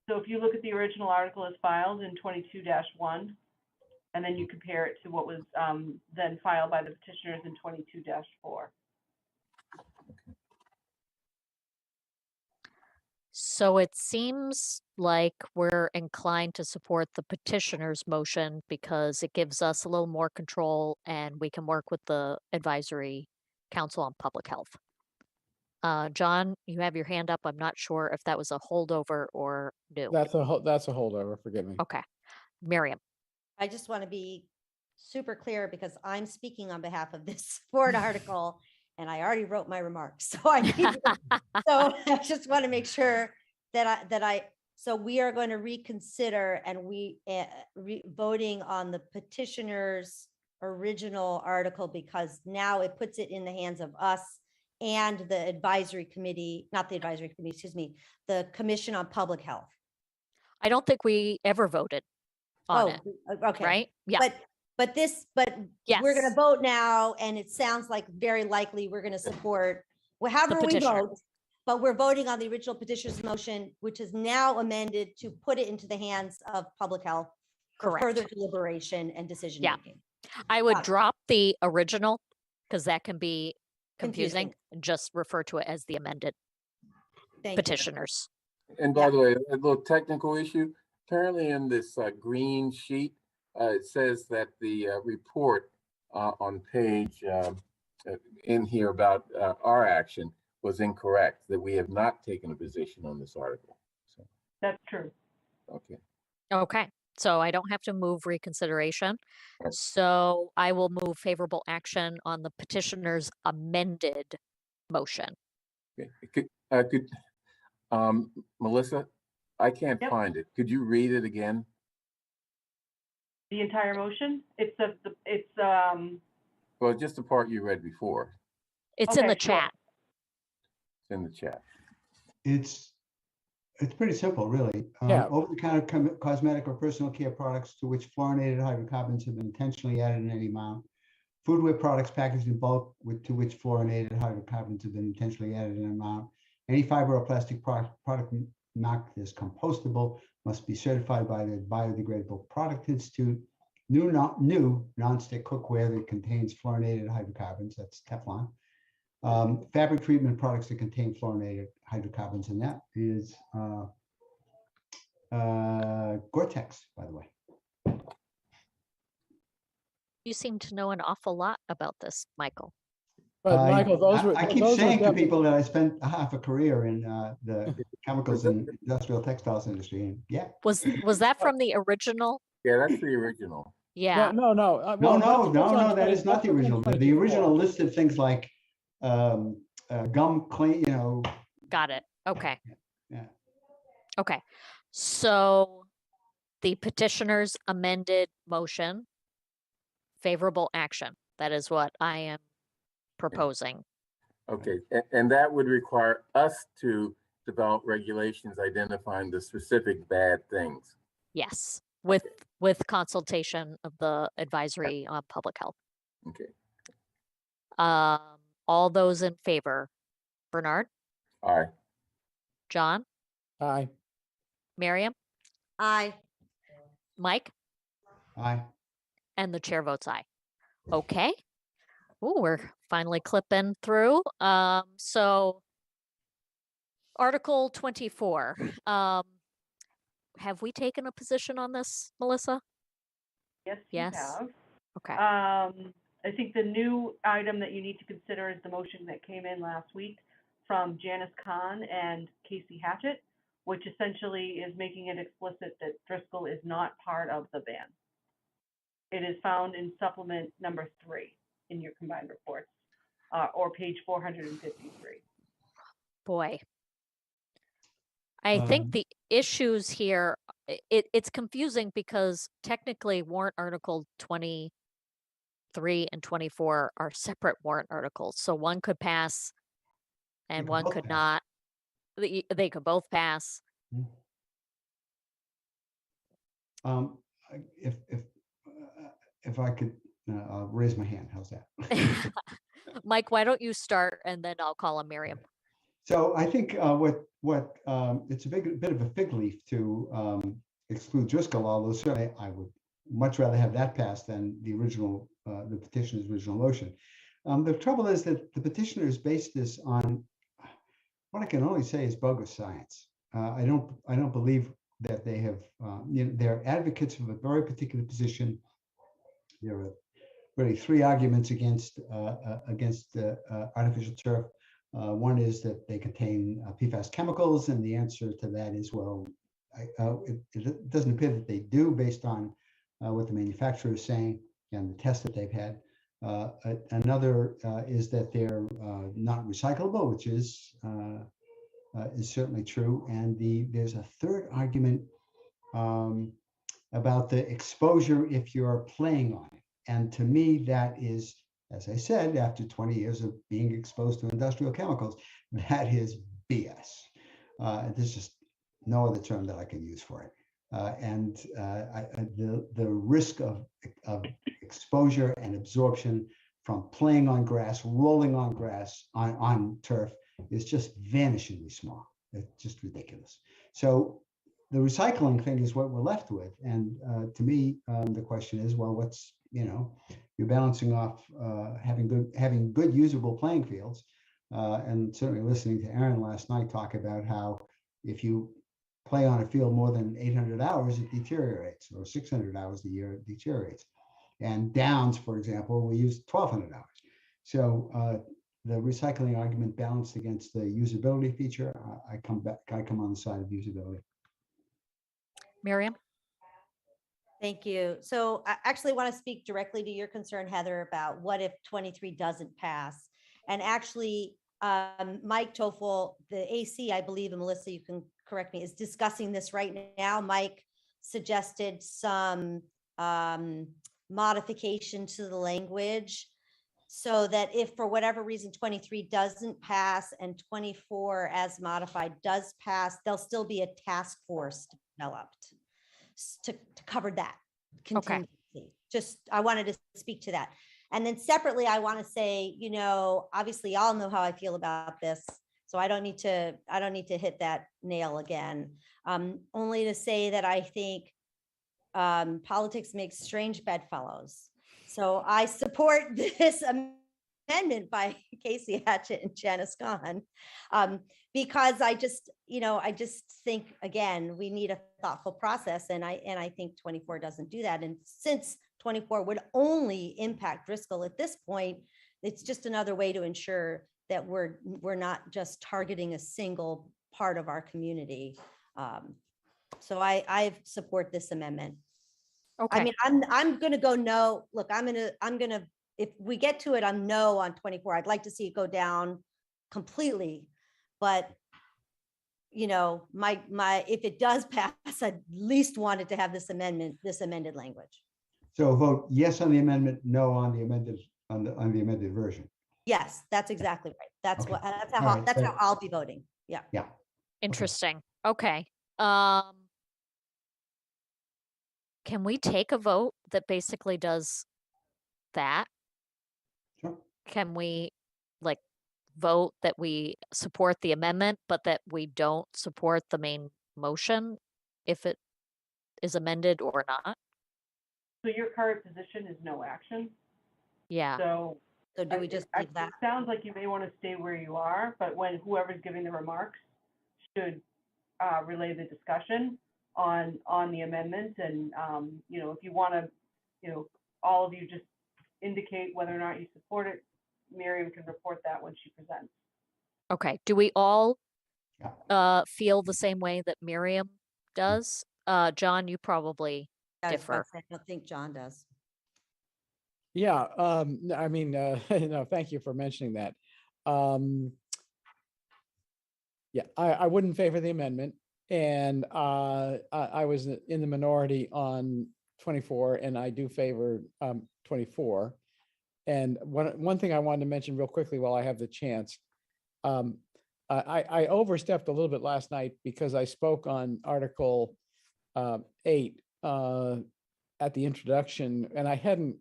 So if you look at the original article as filed in 22-1, and then you compare it to what was then filed by the petitioners in 22-4. So it seems like we're inclined to support the petitioner's motion because it gives us a little more control and we can work with the advisory council on public health. John, you have your hand up. I'm not sure if that was a holdover or new. That's a holdover, forgive me. Okay. Miriam. I just want to be super clear because I'm speaking on behalf of this board article and I already wrote my remarks. So so I just want to make sure that so we are going to reconsider and voting on the petitioner's original article, because now it puts it in the hands of us and the advisory committee, not the advisory committee, excuse me, the Commission on Public Health. I don't think we ever voted on it, okay. right? Yeah. But Yes. we're going to vote now, and it sounds like very likely we're going to support however we petitioner. vote, but we're voting on the original petitioner's motion, which is now amended to put it into the hands of public health for Correct. further deliberation and decision Yeah. making. I would Got it. drop the original because that can be confusing. And just refer to it as the amended Thank you. petitioners. And by the way, a little technical issue. Currently in this green sheet, it says that the report on page in here about our action was incorrect, that we have not taken a position on this article. So, That's true. okay. Okay. So I don't have to move reconsideration. So I will move favorable action on the petitioner's amended motion. Okay. Melissa, I can't Yep. find it. Could you read it again? The entire motion? It's Well, just the part you read before. It's in the Okay, so- chat. It's in the chat. It's pretty simple, really. Yeah. Over-the-counter cosmetic or personal care products to which fluorinated hydrocarbons have been intentionally added in any amount. Foodware products packaged in bulk to which fluorinated hydrocarbons have been intentionally added in an amount. Any fiber or plastic product marked as compostable must be certified by the Biodegradable Product Institute. New non-stick cookware that contains fluorinated hydrocarbons, that's Teflon. Fabric treatment products that contain fluorinated hydrocarbons, and that is Gore-Tex, by the way. You seem to know an awful lot about this, Michael. But Michael, those were. I keep those were saying to def- people that I spent half a career in the chemicals and industrial textiles industry, and yeah. Was that from the original? Yeah, that's the original. Yeah. No. No, that is not the original. The original listed things like gum clean, Got it. Okay. Yeah. Okay. So the petitioner's amended motion, favorable action. That is what I am proposing. Okay, and that would require us to develop regulations identifying the specific bad things. Yes, with consultation of the advisory on public health. Okay. All those in favor, Bernard, Aye. John, Aye. Miriam, Aye. Mike, Aye. and the chair votes aye. Okay. Oh, we're finally clipping through. So Article 24. Have we taken a position on this, Melissa? yes, Yes. you have. Okay. I think the new item that you need to consider is the motion that came in last week from Janice Kahn and Casey Hatchett, which essentially is making it explicit that Driscoll is not part of the ban. It is found in supplement number 3 in your combined reports, or page 453. Boy. I think the issues here, it's confusing because technically warrant article 23 and 24 are separate warrant articles. So one could pass and could one both could pass. not. They could both pass. If I could, I'll raise my hand. How's that? Mike, why don't you start and then I'll call on Miriam. So I think it's a bit of a fig leaf to exclude Driscoll, although certainly I would much rather have that passed than the original, the petitioner's original motion. The trouble is that the petitioners based this on what I can only say is bogus science. I don't believe that they have. They're advocates of a very particular position. There are really 3 arguments against artificial turf. One is that they contain PFAS chemicals, and the answer to that is, well, it doesn't appear that they do based on what the manufacturer is saying and the tests that they've had. Another is that they're not recyclable, which is certainly true. And there's a third argument about the exposure if you're playing on it. And to me, that is, as I said, after 20 years of being exposed to industrial chemicals, that is BS. There's just no other term that I can use for it. The risk of exposure and absorption from playing on grass, rolling on grass, on turf is just vanishingly small. It's just ridiculous. So the recycling thing is what we're left with. And to me, the question is, well, what's, you're balancing off having good usable playing fields, and certainly listening to Aaron last night talk about how if you play on a field more than 800 hours, it deteriorates, or 600 hours a year, it deteriorates. And downs, for example, we use 1,200 hours. So the recycling argument balanced against the usability feature, I come on the side of usability. Miriam? Thank you. So I actually want to speak directly to your concern, Heather, about what if 23 doesn't pass. And actually, Mike Toffel, the AC, I believe, and Melissa, you can correct me, is discussing this right now. Mike suggested some modification to the language so that if for whatever reason 23 doesn't pass and 24 as modified does pass, there'll still be a task force developed to cover that contingency. Just, I wanted to speak to that. And then separately, I want to say, you know, obviously y'all know how I feel about this. So I don't need to hit that nail again. Only to say that I think politics makes strange bedfellows. So I support this amendment by Casey Hatchett and Janice Kahn, because I just think, again, we need a thoughtful process. And I think 24 doesn't do that. And since 24 would only impact Driscoll at this point, it's just another way to ensure that we're not just targeting a single part of our community. So I support this amendment. Okay. I mean, I'm gonna go no. Look, I'm gonna, if we get to it, I'm no on 24. I'd like to see it go down completely, but you know, if it does pass, I'd at least want it to have this amended language. So vote yes on the amendment, no on the amended version. Yes, that's exactly right. That's Okay. what, that's All how, right, that's so- how I'll be voting. Yeah. Yeah. Interesting. Okay. Can we take a vote that basically does that? Sure. Can we like vote that we support the amendment, but that we don't support the main motion if it is amended or not? So your current position is no action. Yeah. So So do we just leave it that? sounds like you may want to stay where you are, but when whoever's giving the remarks should relay the discussion on the amendment. And, you know, if you want to, you know, all of you just indicate whether or not you support it, Miriam can report that when she presents. Okay. Do we all Yeah. feel the same way that Miriam does? John, you probably I was about differ. to say, I don't think John does. Yeah, I mean, no, thank you for mentioning that. Yeah, I wouldn't favor the amendment, and I was in the minority on 24, and I do favor 24. And one thing I wanted to mention real quickly while I have the chance, I overstepped a little bit last night because I spoke on Article 8 at the introduction, and I hadn't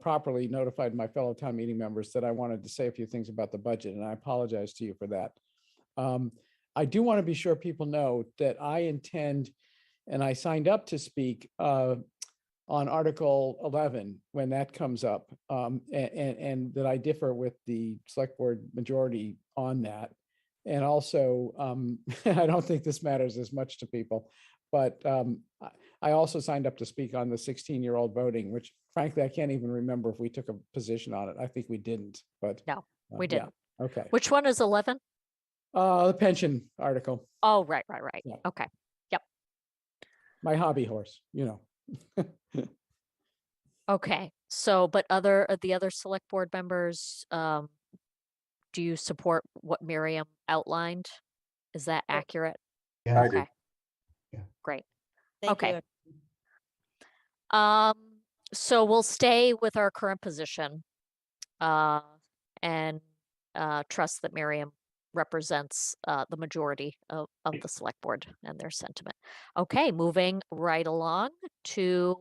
properly notified my fellow town meeting members that I wanted to say a few things about the budget, and I apologize to you for that. I do want to be sure people know that I intend, and I signed up to speak on Article 11 when that comes up, and that I differ with the select board majority on that. And also, I don't think this matters as much to people, but I also signed up to speak on the 16-year-old voting, which frankly, I can't even remember if we took a position on it. I think we didn't, but. No, we yeah, didn't. okay. Which one is 11? The pension article, Oh, right. Yeah. Okay. my hobby horse, you know. Okay. So, but the other select board members, do you support what Miriam outlined? Is that accurate? Yeah. I do. Okay. Yeah. Great. Thank Okay. you. So we'll stay with our current position, and trust that Miriam represents the majority of the select board and their sentiment. Okay, moving right along to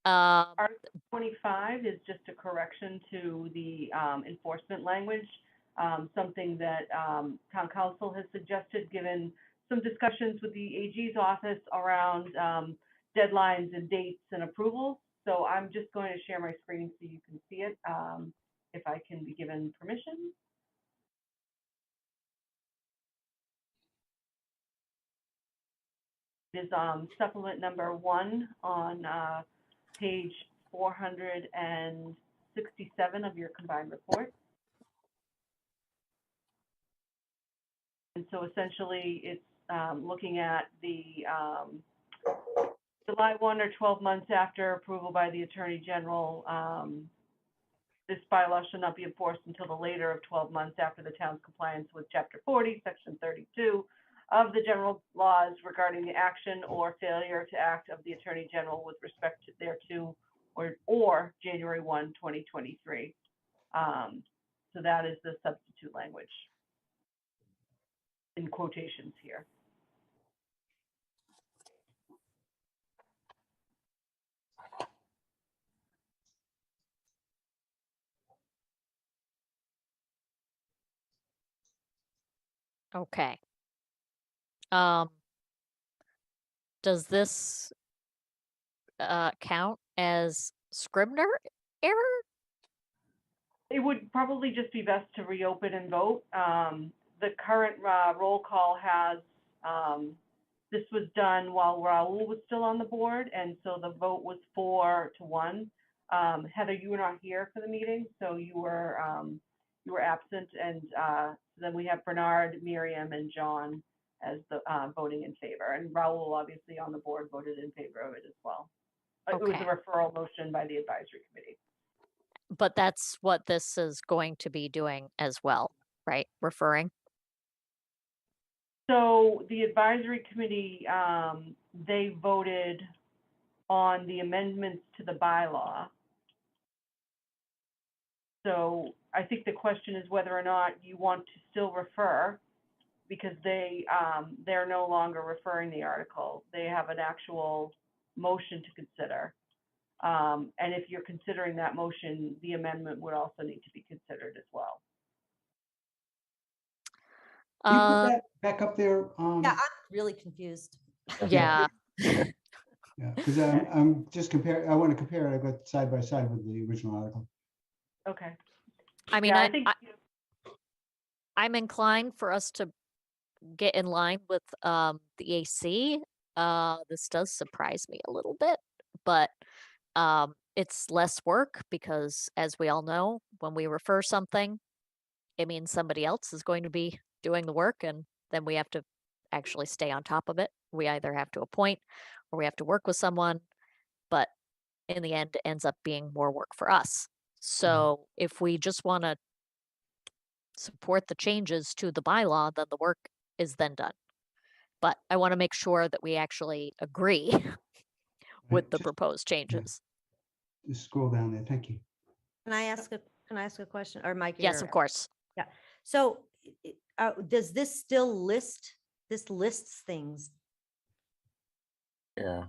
Article 25 is just a correction to the enforcement language, something that town council has suggested, given some discussions with the AG's office around deadlines and dates and approvals. So I'm just going to share my screen so you can see it, if I can be given permission. It is supplement number 1 on page 467 of your combined report. And so essentially it's looking at the July 1 or 12 months after approval by the Attorney General. This bylaw shall not be enforced until the later of 12 months after the town's compliance with Chapter 40, Section 32 of the general laws regarding the action or failure to act of the Attorney General with respect to thereto or January 1, 2023. So that is the substitute language in quotations here. Okay. Does this count as Scribner error? It would probably just be best to reopen and vote. The current roll call has, this was done while Raul was still on the board, and so the vote was 4-1. Heather, you were not here for the meeting, so you were absent, and then we have Bernard, Miriam, and John as the voting in favor, and Raul, obviously on the board, voted in favor of it as well. It was Okay. a referral motion by the advisory committee. But that's what this is going to be doing as well, right? Referring. So the advisory committee, they voted on the amendments to the bylaw. So I think the question is whether or not you want to still refer, because they're no longer referring the article. They have an actual motion to consider. And if you're considering that motion, the amendment would also need to be considered as well. Can you put that back up there? Yeah, I'm really confused. Yeah. Yeah, because I'm just comparing, I want to compare it, I've got side by side with the original article. Okay. I mean, Yeah, I I think I'm inclined for us to get in line with the AC. This does surprise me a little bit, but it's less work because, as we all know, when we refer something, it means somebody else is going to be doing the work, and then we have to actually stay on top of it. We either have to appoint or we have to work with someone, but in the end, it ends up being more work for us. So if we just want to support the changes to the bylaw, then the work is then done. But I want to make sure that we actually agree with the Just- proposed changes. Just scroll down there, thank you. Can I ask a question? Or Mike? Yes, you're- of course. So does this still lists things? Yeah.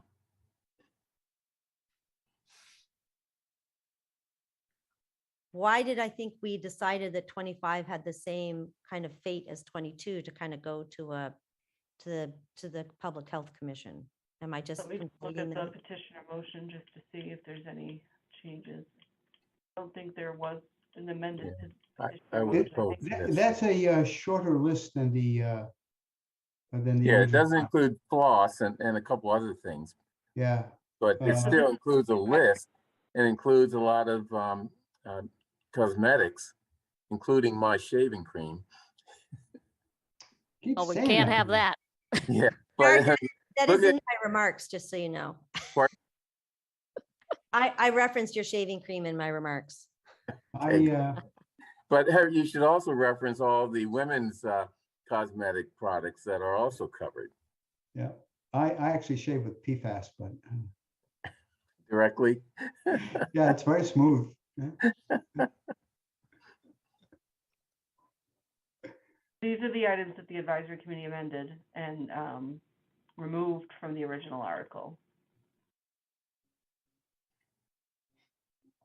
Why did I think we decided that 25 had the same kind of fate as 22 to kind of go to the Public Health Commission? Am I just let me look completing at the the? petitioner motion just to see if there's any changes. I don't think there was an amended I petitioner would motion. I vote think- for this. That's a shorter list than the Yeah, it original doesn't one. include floss and a couple other things, Yeah, but it still includes a list. It includes a lot of cosmetics, including my shaving cream. keep Well, we saying can't that. have that. Yeah, Sorry, but That look is at- in my remarks, just so you know. Pardon? I referenced your shaving cream in my remarks. but you should also reference all the women's cosmetic products that are also covered Yeah, I actually shave with PFAS, but directly. yeah, it's very smooth. Yeah. These are the items that the advisory committee amended and removed from the original article.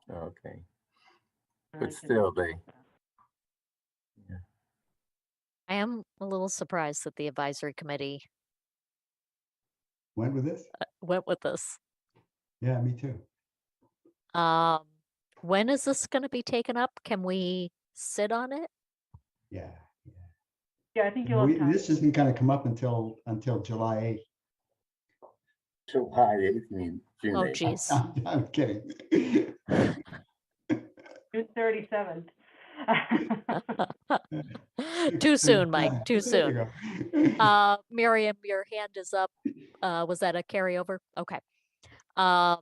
Okay, And I but can- still, I am a little surprised that the advisory committee Went with this? went with this. Yeah, me too. When is this going to be taken up? Can we sit on it? Yeah. Yeah, I think you'll have time. This isn't gonna come up until July 8th. July 8th, you mean June Oh, 8th. geez. I'm kidding. June 37th. Too soon, Mike, too There you soon. go. Miriam, your hand is up. Was that a carryover? Okay. I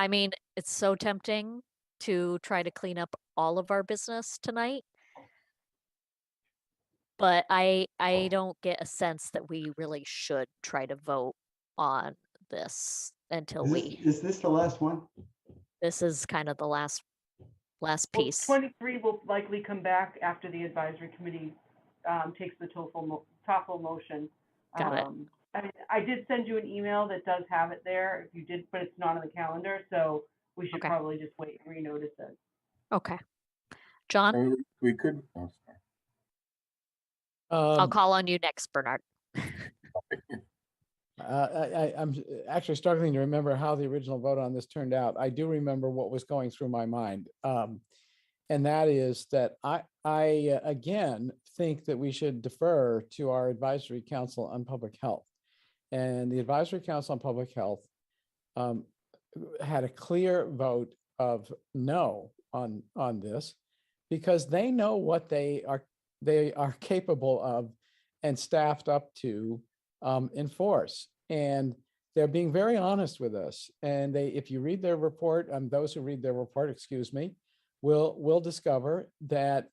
mean, it's so tempting to try to clean up all of our business tonight. but I don't get a sense that we really should try to vote on this until Is this the last one? this is kind of the last Well, piece. 23 will likely come back after the advisory committee takes the TOEFL motion. Got it. I did send you an email that does have it there, if you did, but it's not on the calendar, so we should Okay. probably just wait and renotice it. Okay. John, I mean, we could, oh, sorry. I'll call on you next, Bernard. I'm actually struggling to remember how the original vote on this turned out. I do remember what was going through my mind. And that is that I again think that we should defer to our advisory council on public health. And the advisory council on public health had a clear vote of no on this because they know what they are capable of and staffed up to enforce. And they're being very honest with us. And if you read their report, those who read their report, excuse me, will discover that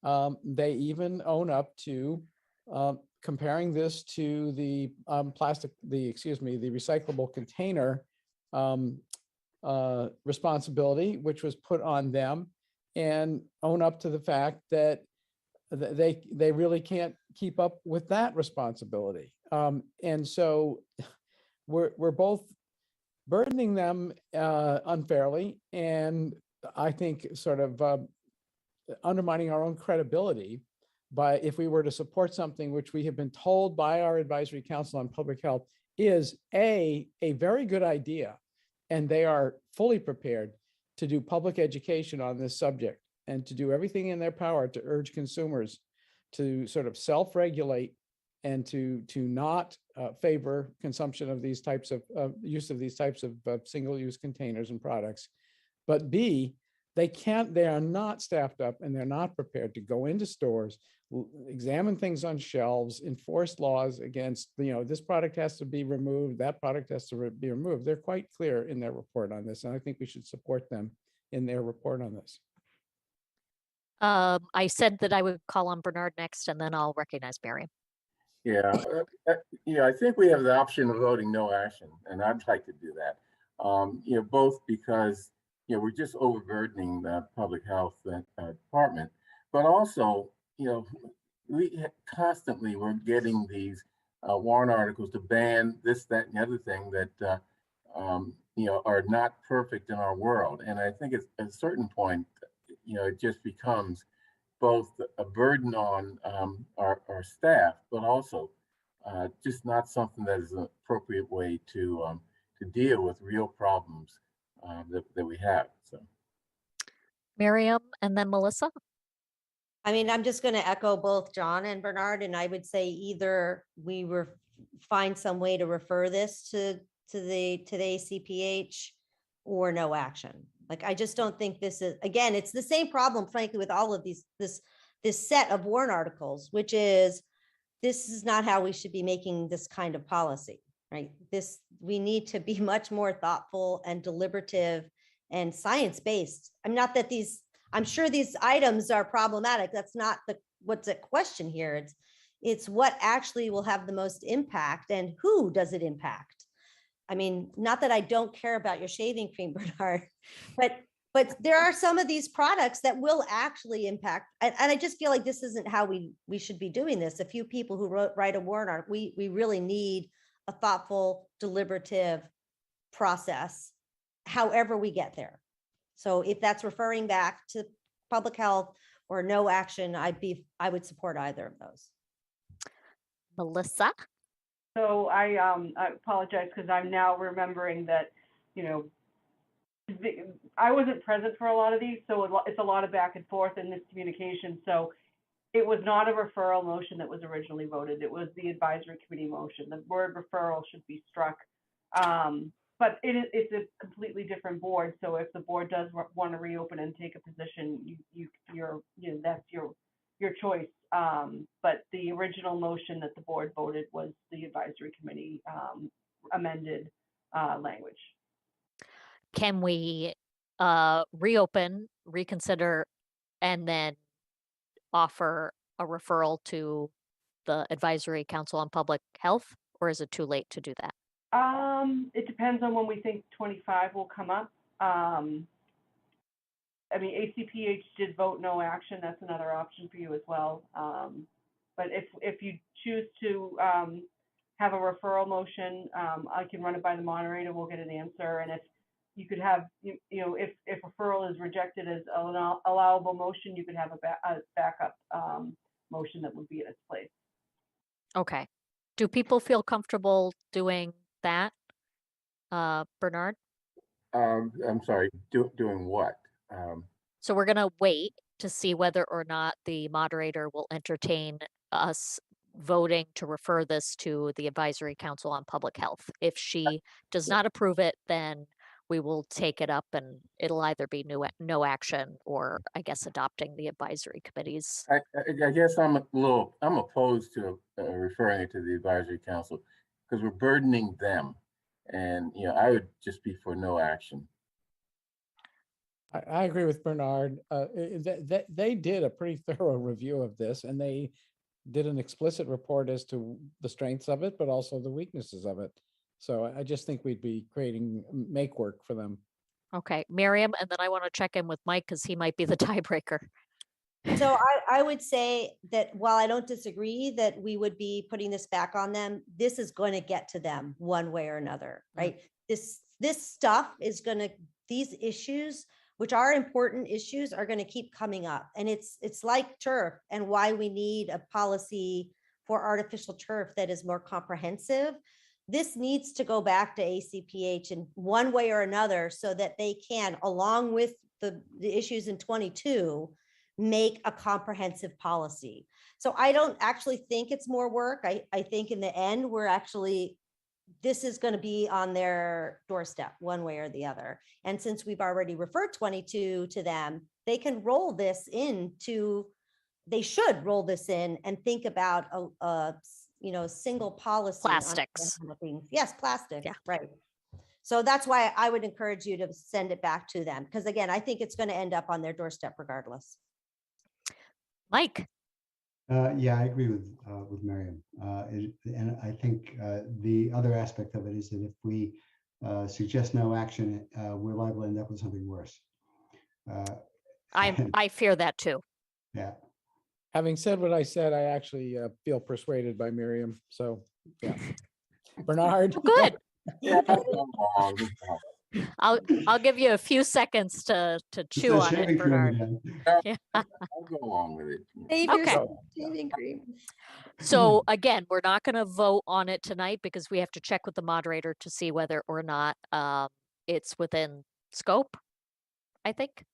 they even own up to comparing this to the the recyclable container responsibility, which was put on them, and own up to the fact that they really can't keep up with that responsibility. And so we're both burdening them unfairly, and I think sort of undermining our own credibility by if we were to support something which we have been told by our advisory council on public health is a very good idea, and they are fully prepared to do public education on this subject and to do everything in their power to urge consumers to sort of self-regulate and to not favor consumption of these types of use of these types of single-use containers and products. But B, they are not staffed up and they're not prepared to go into stores, examine things on shelves, enforce laws against, this product has to be removed, that product has to be removed. They're quite clear in their report on this, and I think we should support them in their report on this. I said that I would call on Bernard next, and then I'll recognize Miriam. Yeah, I think we have the option of voting no action, and I'd like to do that. Both because we're just overburdening the public health department, but also we constantly we're getting these warrant articles to ban this, that, and the other thing that are not perfect in our world, and I think at a certain point, it just becomes both a burden on our staff, but also just not something that is an appropriate way to deal with real problems that we have. So, Miriam and then Melissa. I mean, I'm just going to echo both John and Bernard, and I would say either we find some way to refer this to the ACPH or no action. Like, I just don't think this is, again, it's the same problem, frankly, with all of this set of warrant articles, which is, this is not how we should be making this kind of policy, right? We need to be much more thoughtful and deliberative and science-based. I'm sure these items are problematic. That's not what's at question here. It's what actually will have the most impact and who does it impact? I mean, not that I don't care about your shaving cream, Bernard, but there are some of these products that will actually impact. And I just feel like this isn't how we should be doing this. A few people who write a warrant article, we really need a thoughtful, deliberative process, however we get there. So if that's referring back to public health or no action, I would support either of those. Melissa. So I apologize because I'm now remembering that, I wasn't present for a lot of these, so it's a lot of back and forth in this communication. So it was not a referral motion that was originally voted. It was the advisory committee motion. The word referral should be struck. But it's a completely different board. So if the board does want to reopen and take a position, that's your choice. But the original motion that the board voted was the advisory committee amended language. Can we reopen, reconsider, and then offer a referral to the Advisory Council on Public Health, or is it too late to do that? It depends on when we think 25 will come up. I mean, ACPH did vote no action. That's another option for you as well. But if you choose to have a referral motion, I can run it by the moderator. We'll get an answer. And if you could have, if referral is rejected as an allowable motion, you could have a backup motion that would be in its place. Okay. Do people feel comfortable doing that, Bernard? I'm sorry, doing what? So we're going to wait to see whether or not the moderator will entertain us voting to refer this to the Advisory Council on Public Health. If she does not approve it, then we will take it up and it'll either be no action or I guess adopting the advisory committees. I guess I'm opposed to referring it to the Advisory Council because we're burdening them. And, I would just be for no action. I agree with Bernard. They did a pretty thorough review of this, and they did an explicit report as to the strengths of it, but also the weaknesses of it. So I just think we'd be creating make work for them. Okay, Miriam, and then I want to check in with Mike because he might be the tiebreaker. So I would say that while I don't disagree that we would be putting this back on them, this is going to get to them one way or another, right? This stuff is going to, these issues, which are important issues, are going to keep coming up. And it's like turf and why we need a policy for artificial turf that is more comprehensive. This needs to go back to ACPH in one way or another so that they can, along with the issues in 22, make a comprehensive policy. So I don't actually think it's more work. I think in the end, this is going to be on their doorstep one way or the other. And since we've already referred 22 to them, they can roll this into, they should roll this in and think about a single policy. on Plastics. things. Yes, plastics, Yeah. right. So that's why I would encourage you to send it back to them. Because again, I think it's going to end up on their doorstep regardless. Mike. Yeah, I agree with Miriam. And I think the other aspect of it is that if we suggest no action, we're liable to end up with something worse. I fear that too. Yeah. Having said what I said, I actually feel persuaded by Miriam. So, yeah. Bernard. Good. Yeah, I'll go along. I'll give you a few seconds to chew on it, Bernard. Yeah. I'll go along with it. Save your Okay. shaving cream. So again, we're not going to vote on it tonight because we have to check with the moderator to see whether or not it's within scope, I think.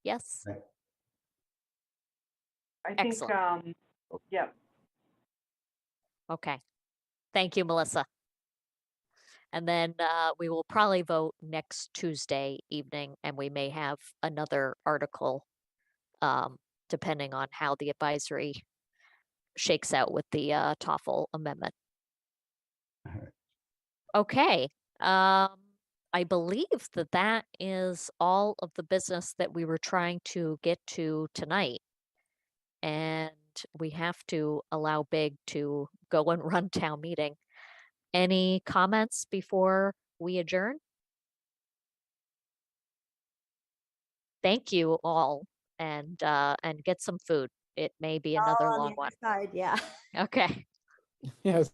Yes. Right. I think, Excellent. yeah. Okay. Thank you, Melissa. And then we will probably vote next Tuesday evening, and we may have another article depending on how the advisory shakes out with the TOEFL amendment. Okay. I believe that is all of the business that we were trying to get to tonight. And we have to allow Big to go and run town meeting. Any comments before we adjourn? Thank you all, and get some food. It may be another On the long one. other side, yeah. Okay. Yes.